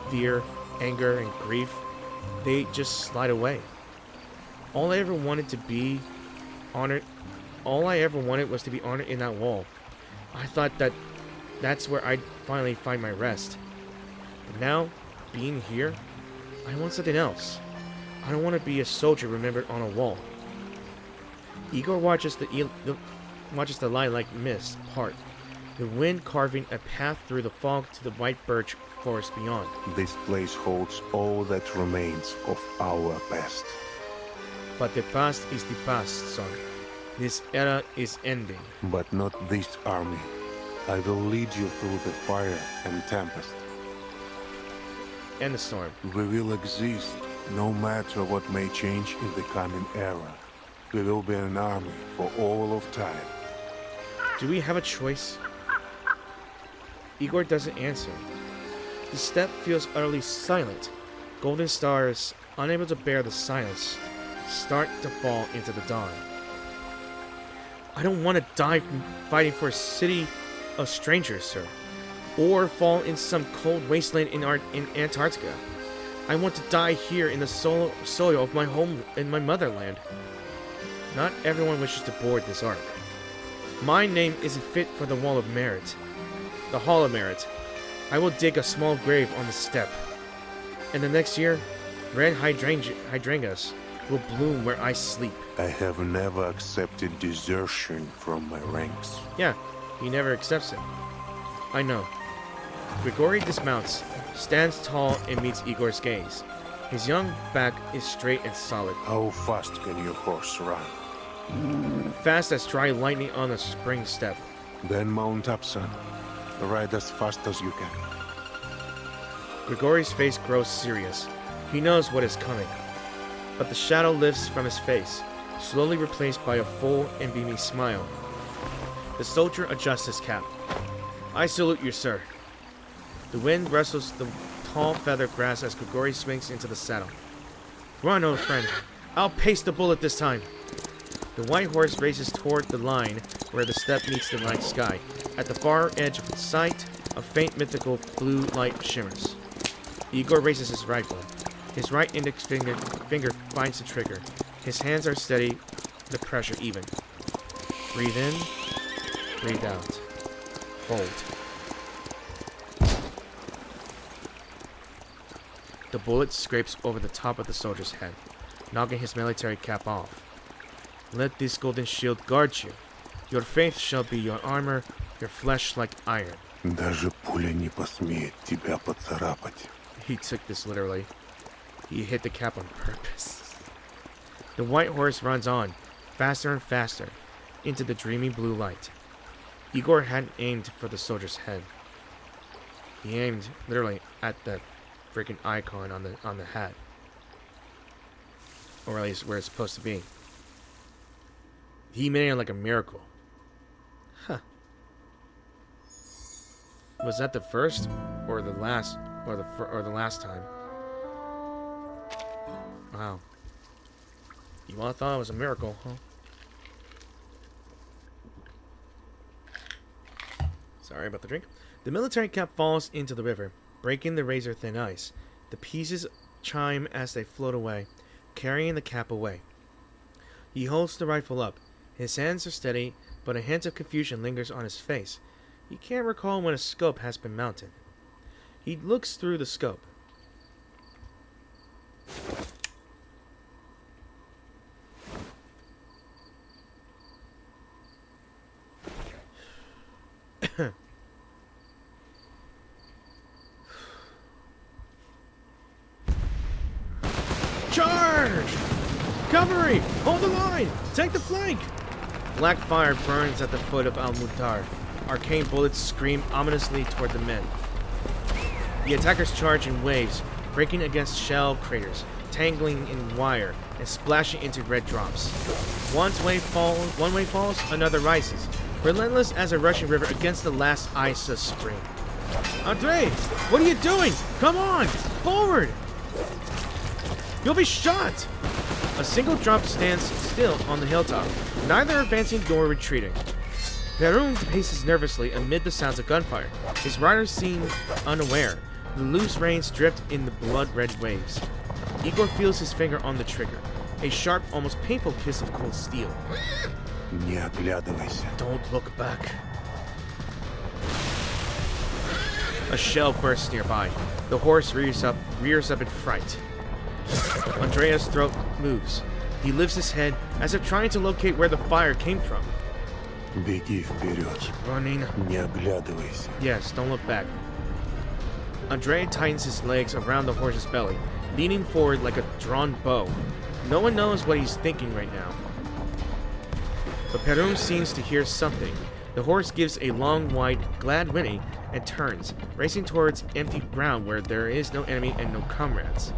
Fear, anger, and grief, they just slide away. All I ever wanted was to be honored in that wall. I thought that's where I'd finally find my rest. But now, being here, I want something else. I don't want to be a soldier remembered on a wall. Igor watches the line-like mist part, the wind carving a path through the fog to the white birch forest beyond. This place holds all that remains of our past. But the past is the past, son. This era is ending. But not this army. I will lead you through the fire and tempest. And the storm. We will exist, no matter what may change in the coming era. We will be an army for all of time. Do we have a choice? Igor doesn't answer. The steppe feels utterly silent. Golden stars, unable to bear the silence, start to fall into the dawn. I don't want to die from fighting for a city of strangers, sir, or fall in some cold wasteland in Antarctica. I want to die here in the soil of my home in my motherland. Not everyone wishes to board this ark. My name isn't fit for the Wall of Merit, the Hall of Merit. I will dig a small grave on the steppe, and the next year, red hydrangeas will bloom where I sleep. I have never accepted desertion from my ranks. Yeah, he never accepts it. I know. Grigori dismounts, stands tall, and meets Igor's gaze. His young back is straight and solid. How fast can your horse run? Fast as dry lightning on a spring steppe. Then mount up, son. Ride as fast as you can. Grigori's face grows serious. He knows what is coming. But the shadow lifts from his face, slowly replaced by a full and beaming smile. The soldier adjusts his cap. I salute you, sir. The wind rustles the tall feather grass as Grigori swings into the saddle. Run, old friend. I'll pace the bullet this time. The white horse races toward the line where the steppe meets the night sky. At the far edge of its sight, a faint mythical blue light shimmers. Igor raises his rifle. His right index finger finds the trigger. His hands are steady, the pressure even. Breathe in, breathe out. Hold. The bullet scrapes over the top of the soldier's head, knocking his military cap off. Let this golden shield guard you. Your faith shall be your armor, your flesh like iron. Даже пуля не посмеет тебя поцарапать. He took this literally. He hit the cap on purpose. The white horse runs on, faster and faster, into the dreamy blue light. Igor hadn't aimed for the soldier's head. He aimed literally at the freaking icon on the hat. Or at least where it's supposed to be. He made it like a miracle. Huh. Was that the first or the last or the last time? Wow. You all thought it was a miracle, huh? Sorry about the drink. The military cap falls into the river, breaking the razor-thin ice. The pieces chime as they float away, carrying the cap away. He holds the rifle up. His hands are steady, but a hint of confusion lingers on his face. He can't recall when a scope has been mounted. He looks through the scope. Charge! Cavalry! Hold the line! Take the flank! Black fire burns at the foot of Al-Mutar. Arcane bullets scream ominously toward the men. The attackers charge in waves, breaking against shell craters, tangling in wire, and splashing into red drops. One wave falls, another rises, relentless as a rushing river against the last ice of spring. Andre, what are you doing? Come on! Forward! You'll be shot! A single drop stands still on the hilltop, neither advancing nor retreating. Perun paces nervously amid the sounds of gunfire. His riders seem unaware. The loose reins drift in the blood-red waves. Igor feels his finger on the trigger. A sharp, almost painful kiss of cold steel. Не оглядывайся. Don't look back. A shell bursts nearby. The horse rears up in fright. Andrea's throat moves. He lifts his head as if trying to locate where the fire came from. Беги вперед. Running. Не оглядывайся. Yes, don't look back. Andrea tightens his legs around the horse's belly, leaning forward like a drawn bow. No one knows what he's thinking right now. But Perun seems to hear something. The horse gives a long, wide, glad whinny and turns, racing towards empty ground where there is no enemy and no comrades.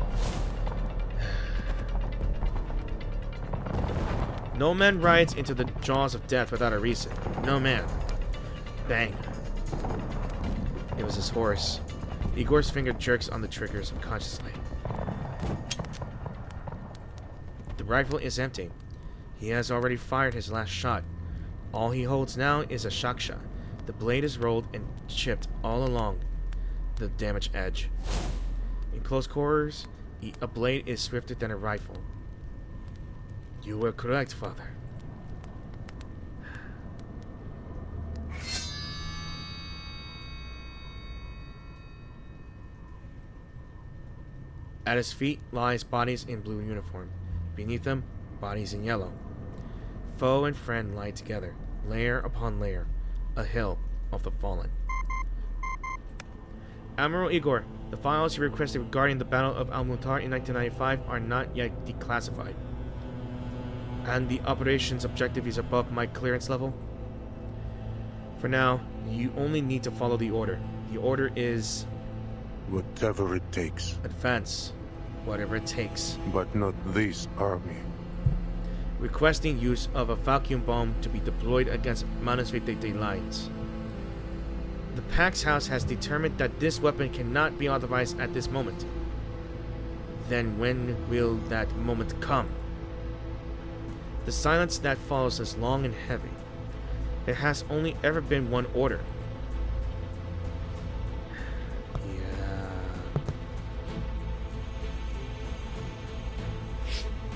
No man rides into the jaws of death without a reason. No man. Bang. It was his horse. Igor's finger jerks on the triggers unconsciously. The rifle is empty. He has already fired his last shot. All he holds now is a shaksha. The blade is rolled and chipped all along the damaged edge. In close quarters, a blade is swifter than a rifle. You were correct, Father. At his feet lies bodies in blue uniform. Beneath them, bodies in yellow. Foe and friend lie together, layer upon layer, a hill of the fallen. Admiral Igor, the files you requested regarding the Battle of Al-Mutar in 1995 are not yet declassified. And the operations objective is above my clearance level. For now, you only need to follow the order. The order is... Whatever it takes. advance, whatever it takes. But not this army. Requesting use of a vacuum bomb to be deployed against Manus Vindictae lines. The Pax House has determined that this weapon cannot be authorized at this moment. Then when will that moment come? The silence that follows is long and heavy. There has only ever been one order.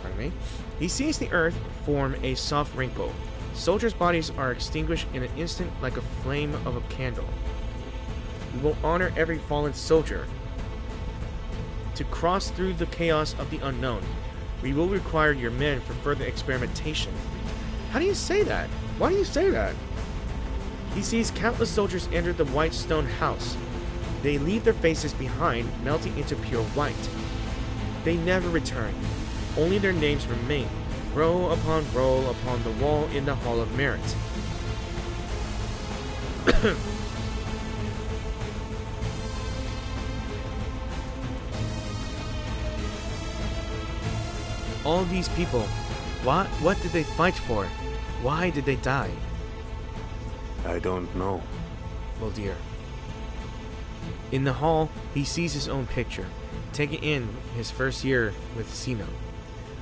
Pardon me. He sees the earth form a soft wrinkle. Soldiers' bodies are extinguished in an instant like a flame of a candle. We will honor every fallen soldier. To cross through the chaos of the unknown, we will require your men for further experimentation. How do you say that? Why do you say that? He sees countless soldiers enter the white stone house. They leave their faces behind, melting into pure white. They never return. Only their names remain, row upon the wall in the Hall of Merit. All these people, what did they fight for? Why did they die? I don't know. Well, dear. In the hall, he sees his own picture, taken in his first year with Sino.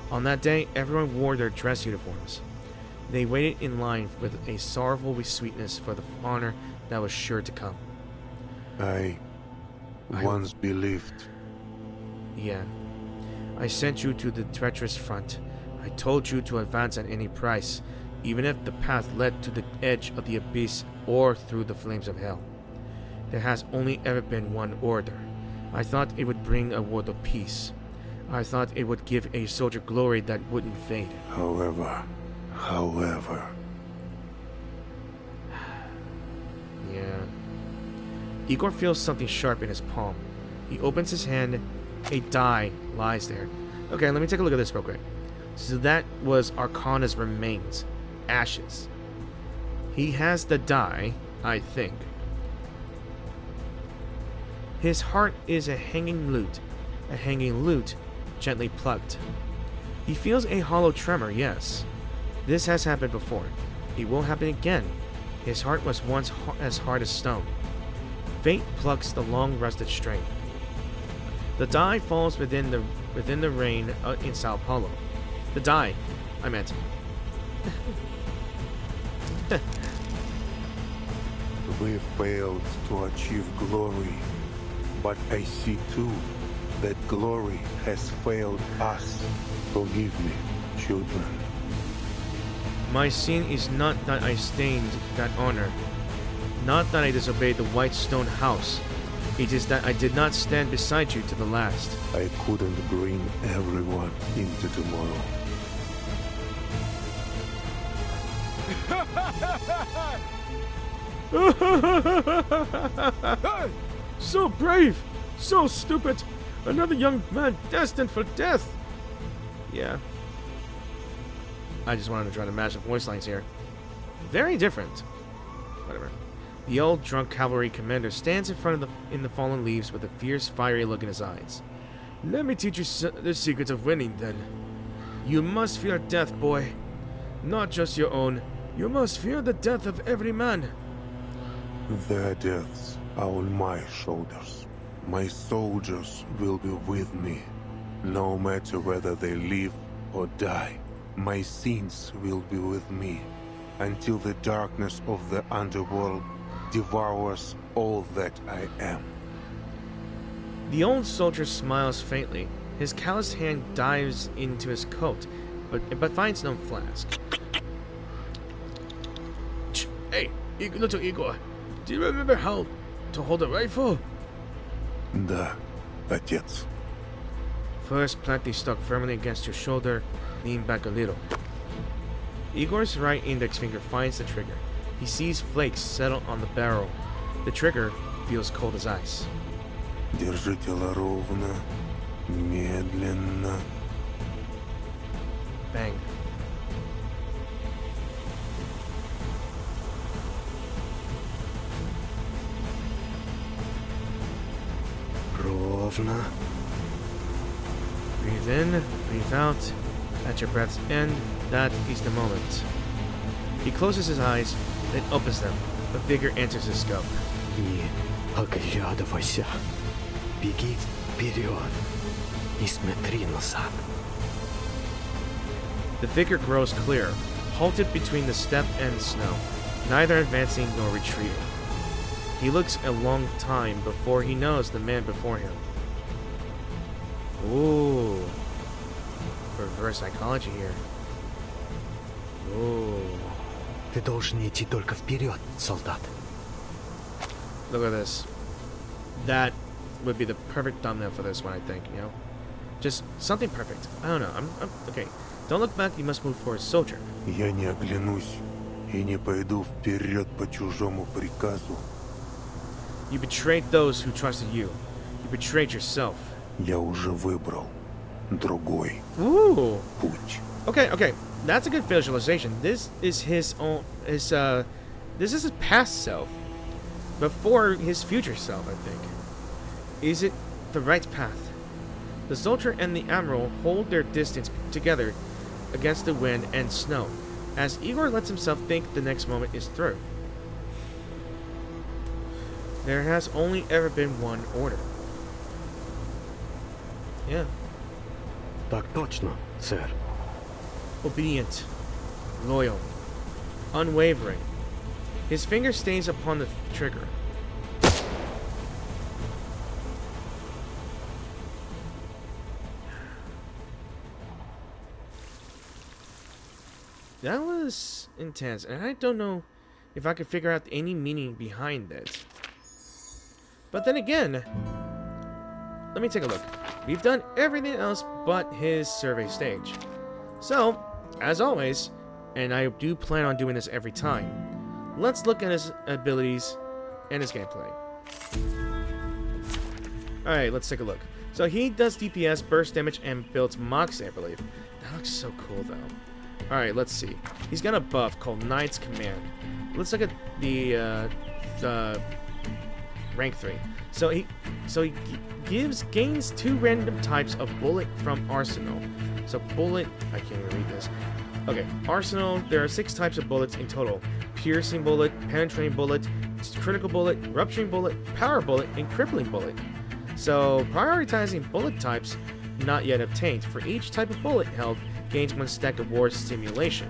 On that day, everyone wore their dress uniforms. They waited in line with a sorrowful sweetness for the honor that was sure to come. I once believed. Yeah. I sent you to the treacherous front. I told you to advance at any price, even if the path led to the edge of the abyss or through the flames of hell. There has only ever been one order. I thought it would bring a world of peace. I thought it would give a soldier glory that wouldn't fade. However. Yeah. Igor feels something sharp in his palm. He opens his hand. A die lies there. Okay, let me take a look at this real quick. So that was Arcana's remains. Ashes. He has the die, I think. His heart is a hanging lute. A hanging lute, gently plucked. He feels a hollow tremor, yes. This has happened before. It will happen again. His heart was once as hard as stone. Fate plucks the long-rusted string. The die falls within the rain in Sao Paulo. The die, I meant. We failed to achieve glory, but I see too that glory has failed us. Forgive me, children. My sin is not that I stained that honor, not that I disobeyed the white stone house. It is that I did not stand beside you to the last. I couldn't bring everyone into tomorrow. So brave! So stupid! Another young man destined for death! Yeah. I just wanted to try to match the voice lines here. Very different. Whatever. The old drunk cavalry commander stands in front of the fallen leaves with a fierce, fiery look in his eyes. Let me teach you the secrets of winning, then. You must fear death, boy. Not just your own. You must fear the death of every man. Their deaths are on my shoulders. My soldiers will be with me, no matter whether they live or die. My sins will be with me, until the darkness of the underworld devours all that I am. The old soldier smiles faintly. His calloused hand dives into his coat, but finds no flask. Hey, little Igor, do you remember how to hold a rifle? Да, отец. First, plant the stock firmly against your shoulder, lean back a little. Igor's right index finger finds the trigger. He sees flakes settle on the barrel. The trigger feels cold as ice. Держи тело ровно, медленно. Bang. Ровно. Breathe in, breathe out. At your breath's end, that is the moment. He closes his eyes, then opens them. The figure enters his scope. Не оглядывайся. Беги вперед. Не смотри назад. The figure grows clearer, halted between the steppe and snow, neither advancing nor retreating. He looks a long time before he knows the man before him. Ooh. Reverse psychology here. Ooh. Ты должен идти только вперед, солдат. Look at this. That would be the perfect thumbnail for this one, I think, you know? Just something perfect. I don't know. I'm okay. Don't look back, you must move forward, soldier. Я не оглянусь и не пойду вперед по чужому приказу. You betrayed those who trusted you. You betrayed yourself. Я уже выбрал другой Ooh. путь. Okay. That's a good visualization. This is his own this is his past self before his future self, I think. Is it the right path? The soldier and the admiral hold their distance together against the wind and snow, as Igor lets himself think the next moment is through. There has only ever been one order. Yeah. Так точно, сэр. Obedient, loyal, unwavering. His finger stays upon the trigger. That was intense, and I don't know if I could figure out any meaning behind it. But then again, let me take a look. We've done everything else but his survey stage. So, as always, and I do plan on doing this every time, let's look at his abilities and his gameplay. Alright, let's take a look. So he does DPS, burst damage, and builds Moxie, I believe. That looks so cool, though. Alright, let's see. He's got a buff called Knight's Command. Let's look at the rank 3. So he gains 2 random types of bullet from Arsenal. So bullet, I can't even read this. Okay, Arsenal, there are 6 types of bullets in total. Piercing bullet, penetrating bullet, critical bullet, rupturing bullet, power bullet, and crippling bullet. So prioritizing bullet types not yet obtained. For each type of bullet held, gains 1 stack of War Simulation.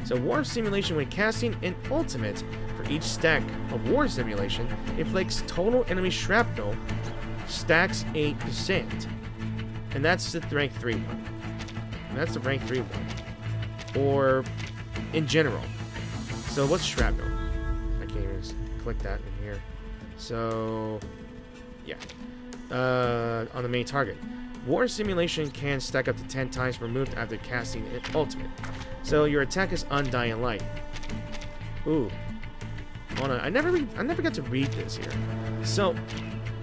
So War Simulation, when casting an ultimate, for each stack of War Simulation, inflicts total enemy shrapnel, stacks 8%. And that's the rank 3 one. And that's the rank 3 one. Or in general. So what's shrapnel? I can't even click that in here. So yeah. On the main target. War Simulation can stack up to 10 times removed after casting an ultimate. So your attack is Undying Light. Ooh. Hold on. I never got to read this here. So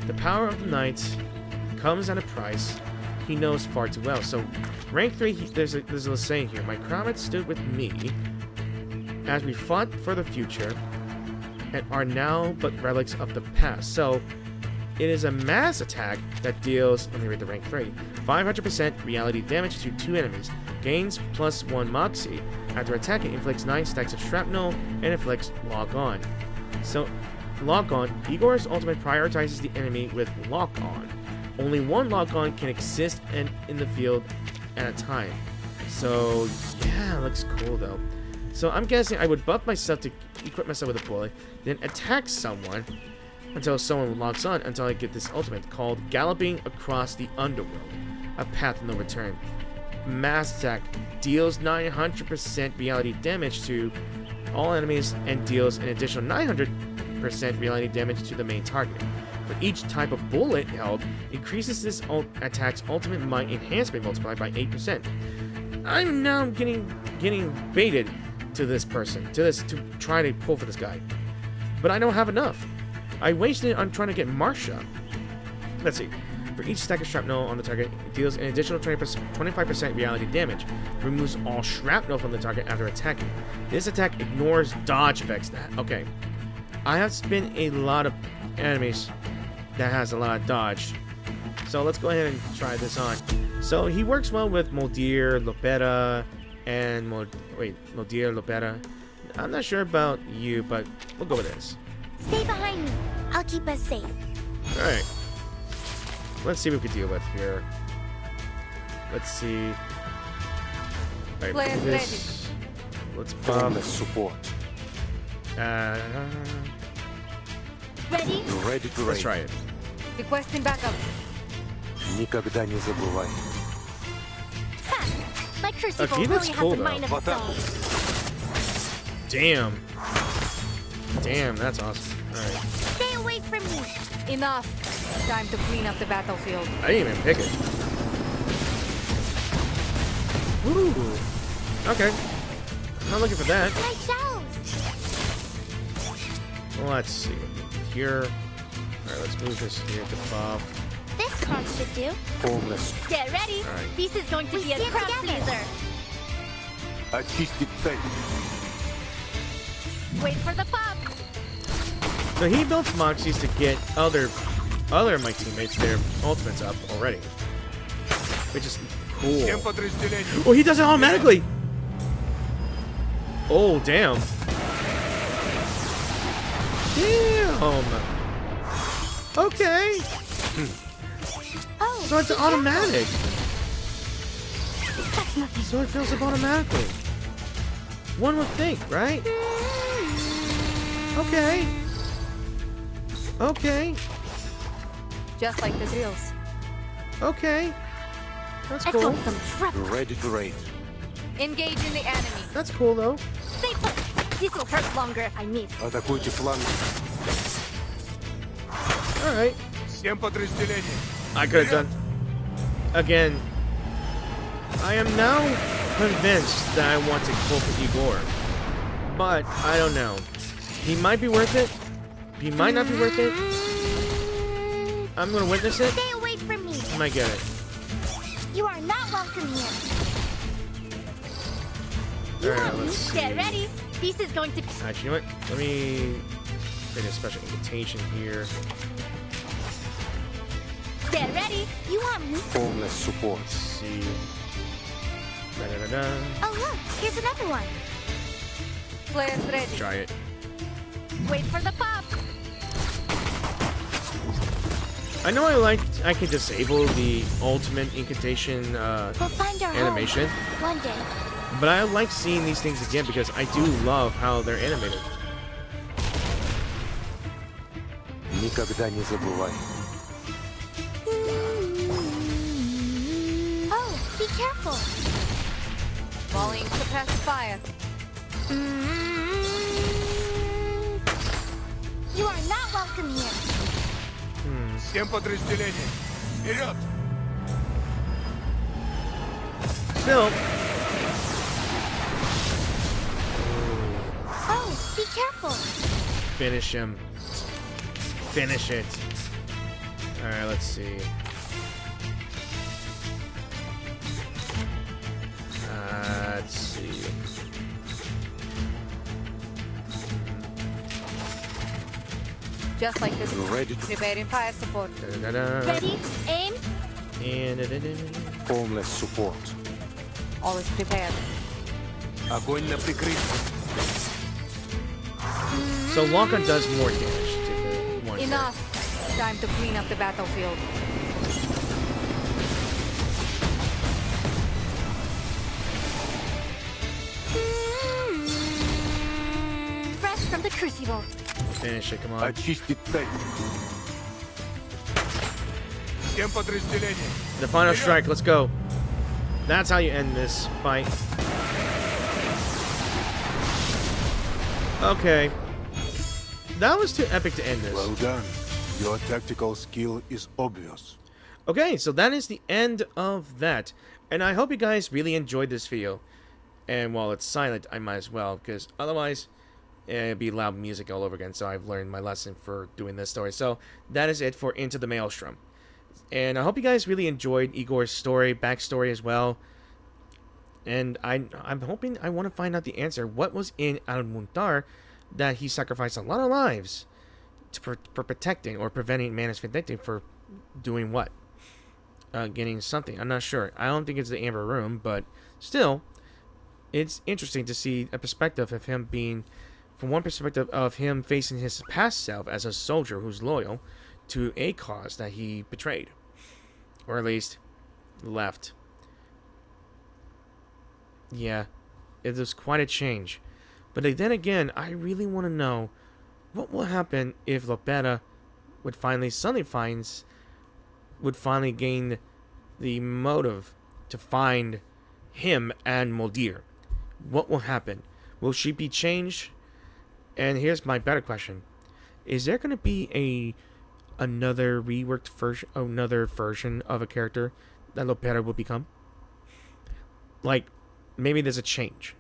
the power of the knight comes at a price he knows far too well. So rank 3, there's a saying here. My comrades stood with me as we fought for the future and are now but relics of the past. So it is a mass attack that deals, let me read the rank 3, 500% reality damage to 2 enemies, gains +1 Moxie. After attacking, inflicts 9 stacks of shrapnel, and inflicts Lock On. So, Lock On, Igor's ultimate prioritizes the enemy with Lock On. Only 1 Lock On can exist in the field at a time. So, yeah, looks cool though. So, I'm guessing I would buff myself to equip myself with a bullet, then attack someone until someone locks on, until I get this ultimate called Galloping Across the Underworld, a path of no return. Mass attack deals 900% reality damage to all enemies and deals an additional 900% reality damage to the main target. For each type of bullet held, increases this attack's ultimate might enhancement multiplied by 8%. I'm now getting baited to this person, to try to pull for this guy, but I don't have enough. I wasted it on trying to get Marsha. Let's see. For each stack of shrapnel on the target, it deals an additional 25% reality damage. Removes all shrapnel from the target after attacking. This attack ignores dodge effects. Okay. I have spent a lot of enemies that has a lot of dodge. So let's go ahead and try this on. So he works well with Moldir, Lopera, and Moldir, Lopera. I'm not sure about you, but we'll go with this. Stay behind me. I'll keep us safe. Alright. Let's see what we can deal with here. Let's see. Alright, this. Let's Manus support. Ready? Ready to let's raid. try it. Requesting backup. Никогда не забывай. Ha! My crucible he looks really cool, has a though. mind of its own. Damn. Damn, that's awesome. Alright. Stay away from me. Enough. Time to clean up the battlefield. I didn't even pick it. Ooh. Okay. I'm not looking for that. My shells. Let's see. Here. Alright, let's move this here to buff. This card should do. Formless. Get ready. All right. This is going to be a crowd pleaser. Очистить цель. Wait for the pop. So he built Moxies to get other of my teammates their ultimates up already. Which is cool. Oh, he does it automatically! Oh, damn. Damn! Okay. Oh, So it's be automatic. careful. That's nothing. So it fills up automatically. One would think, right? Okay. Okay. Just like the drills. Okay. That's I cool. call them trap. Ready to raid. Engage in the enemy. That's cool, though. Stay put. This will hurt longer if I miss. Атакуйте фланг. Alright. Всем подразделениям. I could have done. Again, I am now convinced that I want to pull for Igor. But, I don't know. He might be worth it. He might not be worth it. I'm gonna witness it. Stay away from me. might get it. You are not welcome here. You Alright, want me? let's Get see. ready. This is going to be... Actually, you know what? Let me create a special invitation here. Get ready. You want me? Formless support. Let's see. Da-da-da-da. Oh, look. Here's another one. Players ready. Try it. Wait for the pop. I know I can disable the ultimate incantation We'll find our animation, home one day. but I like seeing these things again because I do love how they're animated. Никогда не забывай. Oh, be careful. Volleying to pacifier. You are not welcome here. Всем подразделениям! Вперед! Still, Oh, be careful. finish him. Finish it. Alright, let's see. Let's see. Just like this. Ready to Preparing fire support. Da-da-da-da. Ready, aim. And da-da-da-da. formless support. All is prepared. Огонь на прикрытие! So lock-on does more damage to the one. Enough. Time to clean up the battlefield. Fresh from the crucible. Finish it, come on. Очистить цель. Всем подразделениям! The final strike, let's go. That's how you end this fight. Okay. That was too epic to end this. Well done. Your tactical skill is obvious. Okay, so that is the end of that. And I hope you guys really enjoyed this video. And while it's silent, I might as well, because otherwise it'd be loud music all over again. So I've learned my lesson for doing this story. So that is it for Into the Maelstrom. And I hope you guys really enjoyed Igor's story, backstory as well. And I'm hoping I want to find out the answer. What was in Al-Muntar that he sacrificed a lot of lives for protecting or preventing Manus Vindictae for doing what? Getting something. I'm not sure. I don't think it's the Amber Room, but still, it's interesting to see a perspective of him being, from one perspective of him facing his past self as a soldier who's loyal to a cause that he betrayed, or at least left. Yeah, it was quite a change. But then again, I really want to know what will happen if Lopera would suddenly gain the motive to find him and Moldir. What will happen? Will she be changed? And here's my better question: is there going to be another reworked version, another version of a character that Lopera will become? Like, maybe there's a change.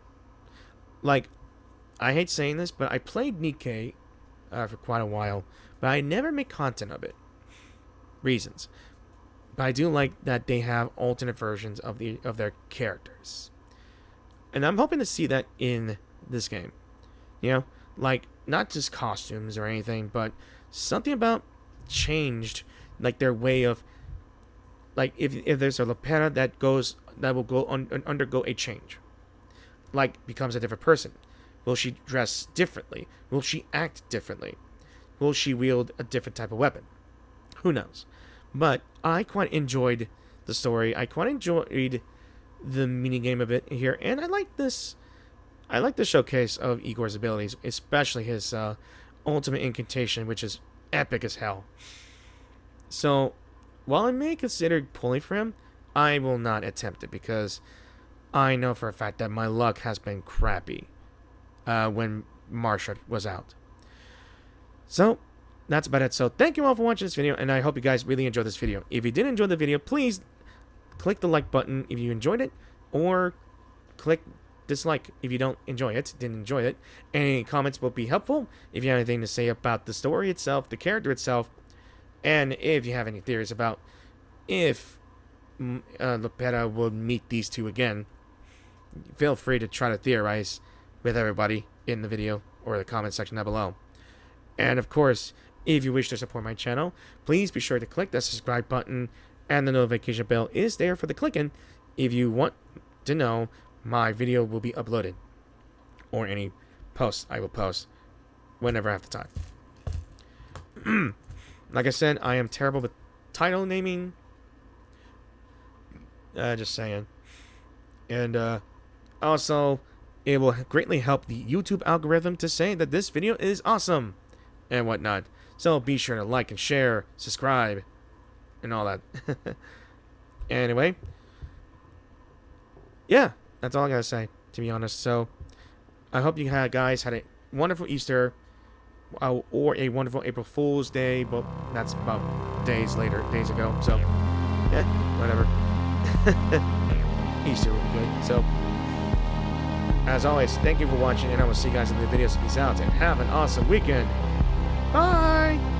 Like, I hate saying this, but I played Nikkei for quite a while, but I never made content of it. Reasons. But I do like that they have alternate versions of their characters. And I'm hoping to see that in this game. You know, like, not just costumes or anything, but something about changed, like their way of, like, if there's a Lopera that will undergo a change, like becomes a different person. Will she dress differently? Will she act differently? Will she wield a different type of weapon? Who knows? But I quite enjoyed the story. I quite enjoyed the minigame of it here, and I like this. I like the showcase of Igor's abilities, especially his ultimate incantation, which is epic as hell. So, while I may consider pulling for him, I will not attempt it because I know for a fact that my luck has been crappy when Marsha was out. So, that's about it. So, thank you all for watching this video, and I hope you guys really enjoyed this video. If you did enjoy the video, please click the like button if you enjoyed it, or click dislike if you didn't enjoy it. Any comments will be helpful if you have anything to say about the story itself, the character itself, and if you have any theories about if Lupetta will meet these two again, feel free to try to theorize with everybody in the video or the comment section down below. And of course, if you wish to support my channel, please be sure to click that subscribe button, and the notification bell is there for the clicking if you want to know my video will be uploaded, or any posts I will post whenever I have the time. Like I said, I am terrible with title naming. Just saying. And also, it will greatly help the YouTube algorithm to say that this video is awesome and whatnot. So be sure to like and share, subscribe, and all that. Anyway, yeah, that's all I gotta say, to be honest. So I hope you guys had a wonderful Easter, or a wonderful April Fool's Day, but that's about days ago. So yeah, whatever. Easter will be good. So as always, thank you for watching, and I will see you guys in the videos. Peace out, and have an awesome weekend. Bye!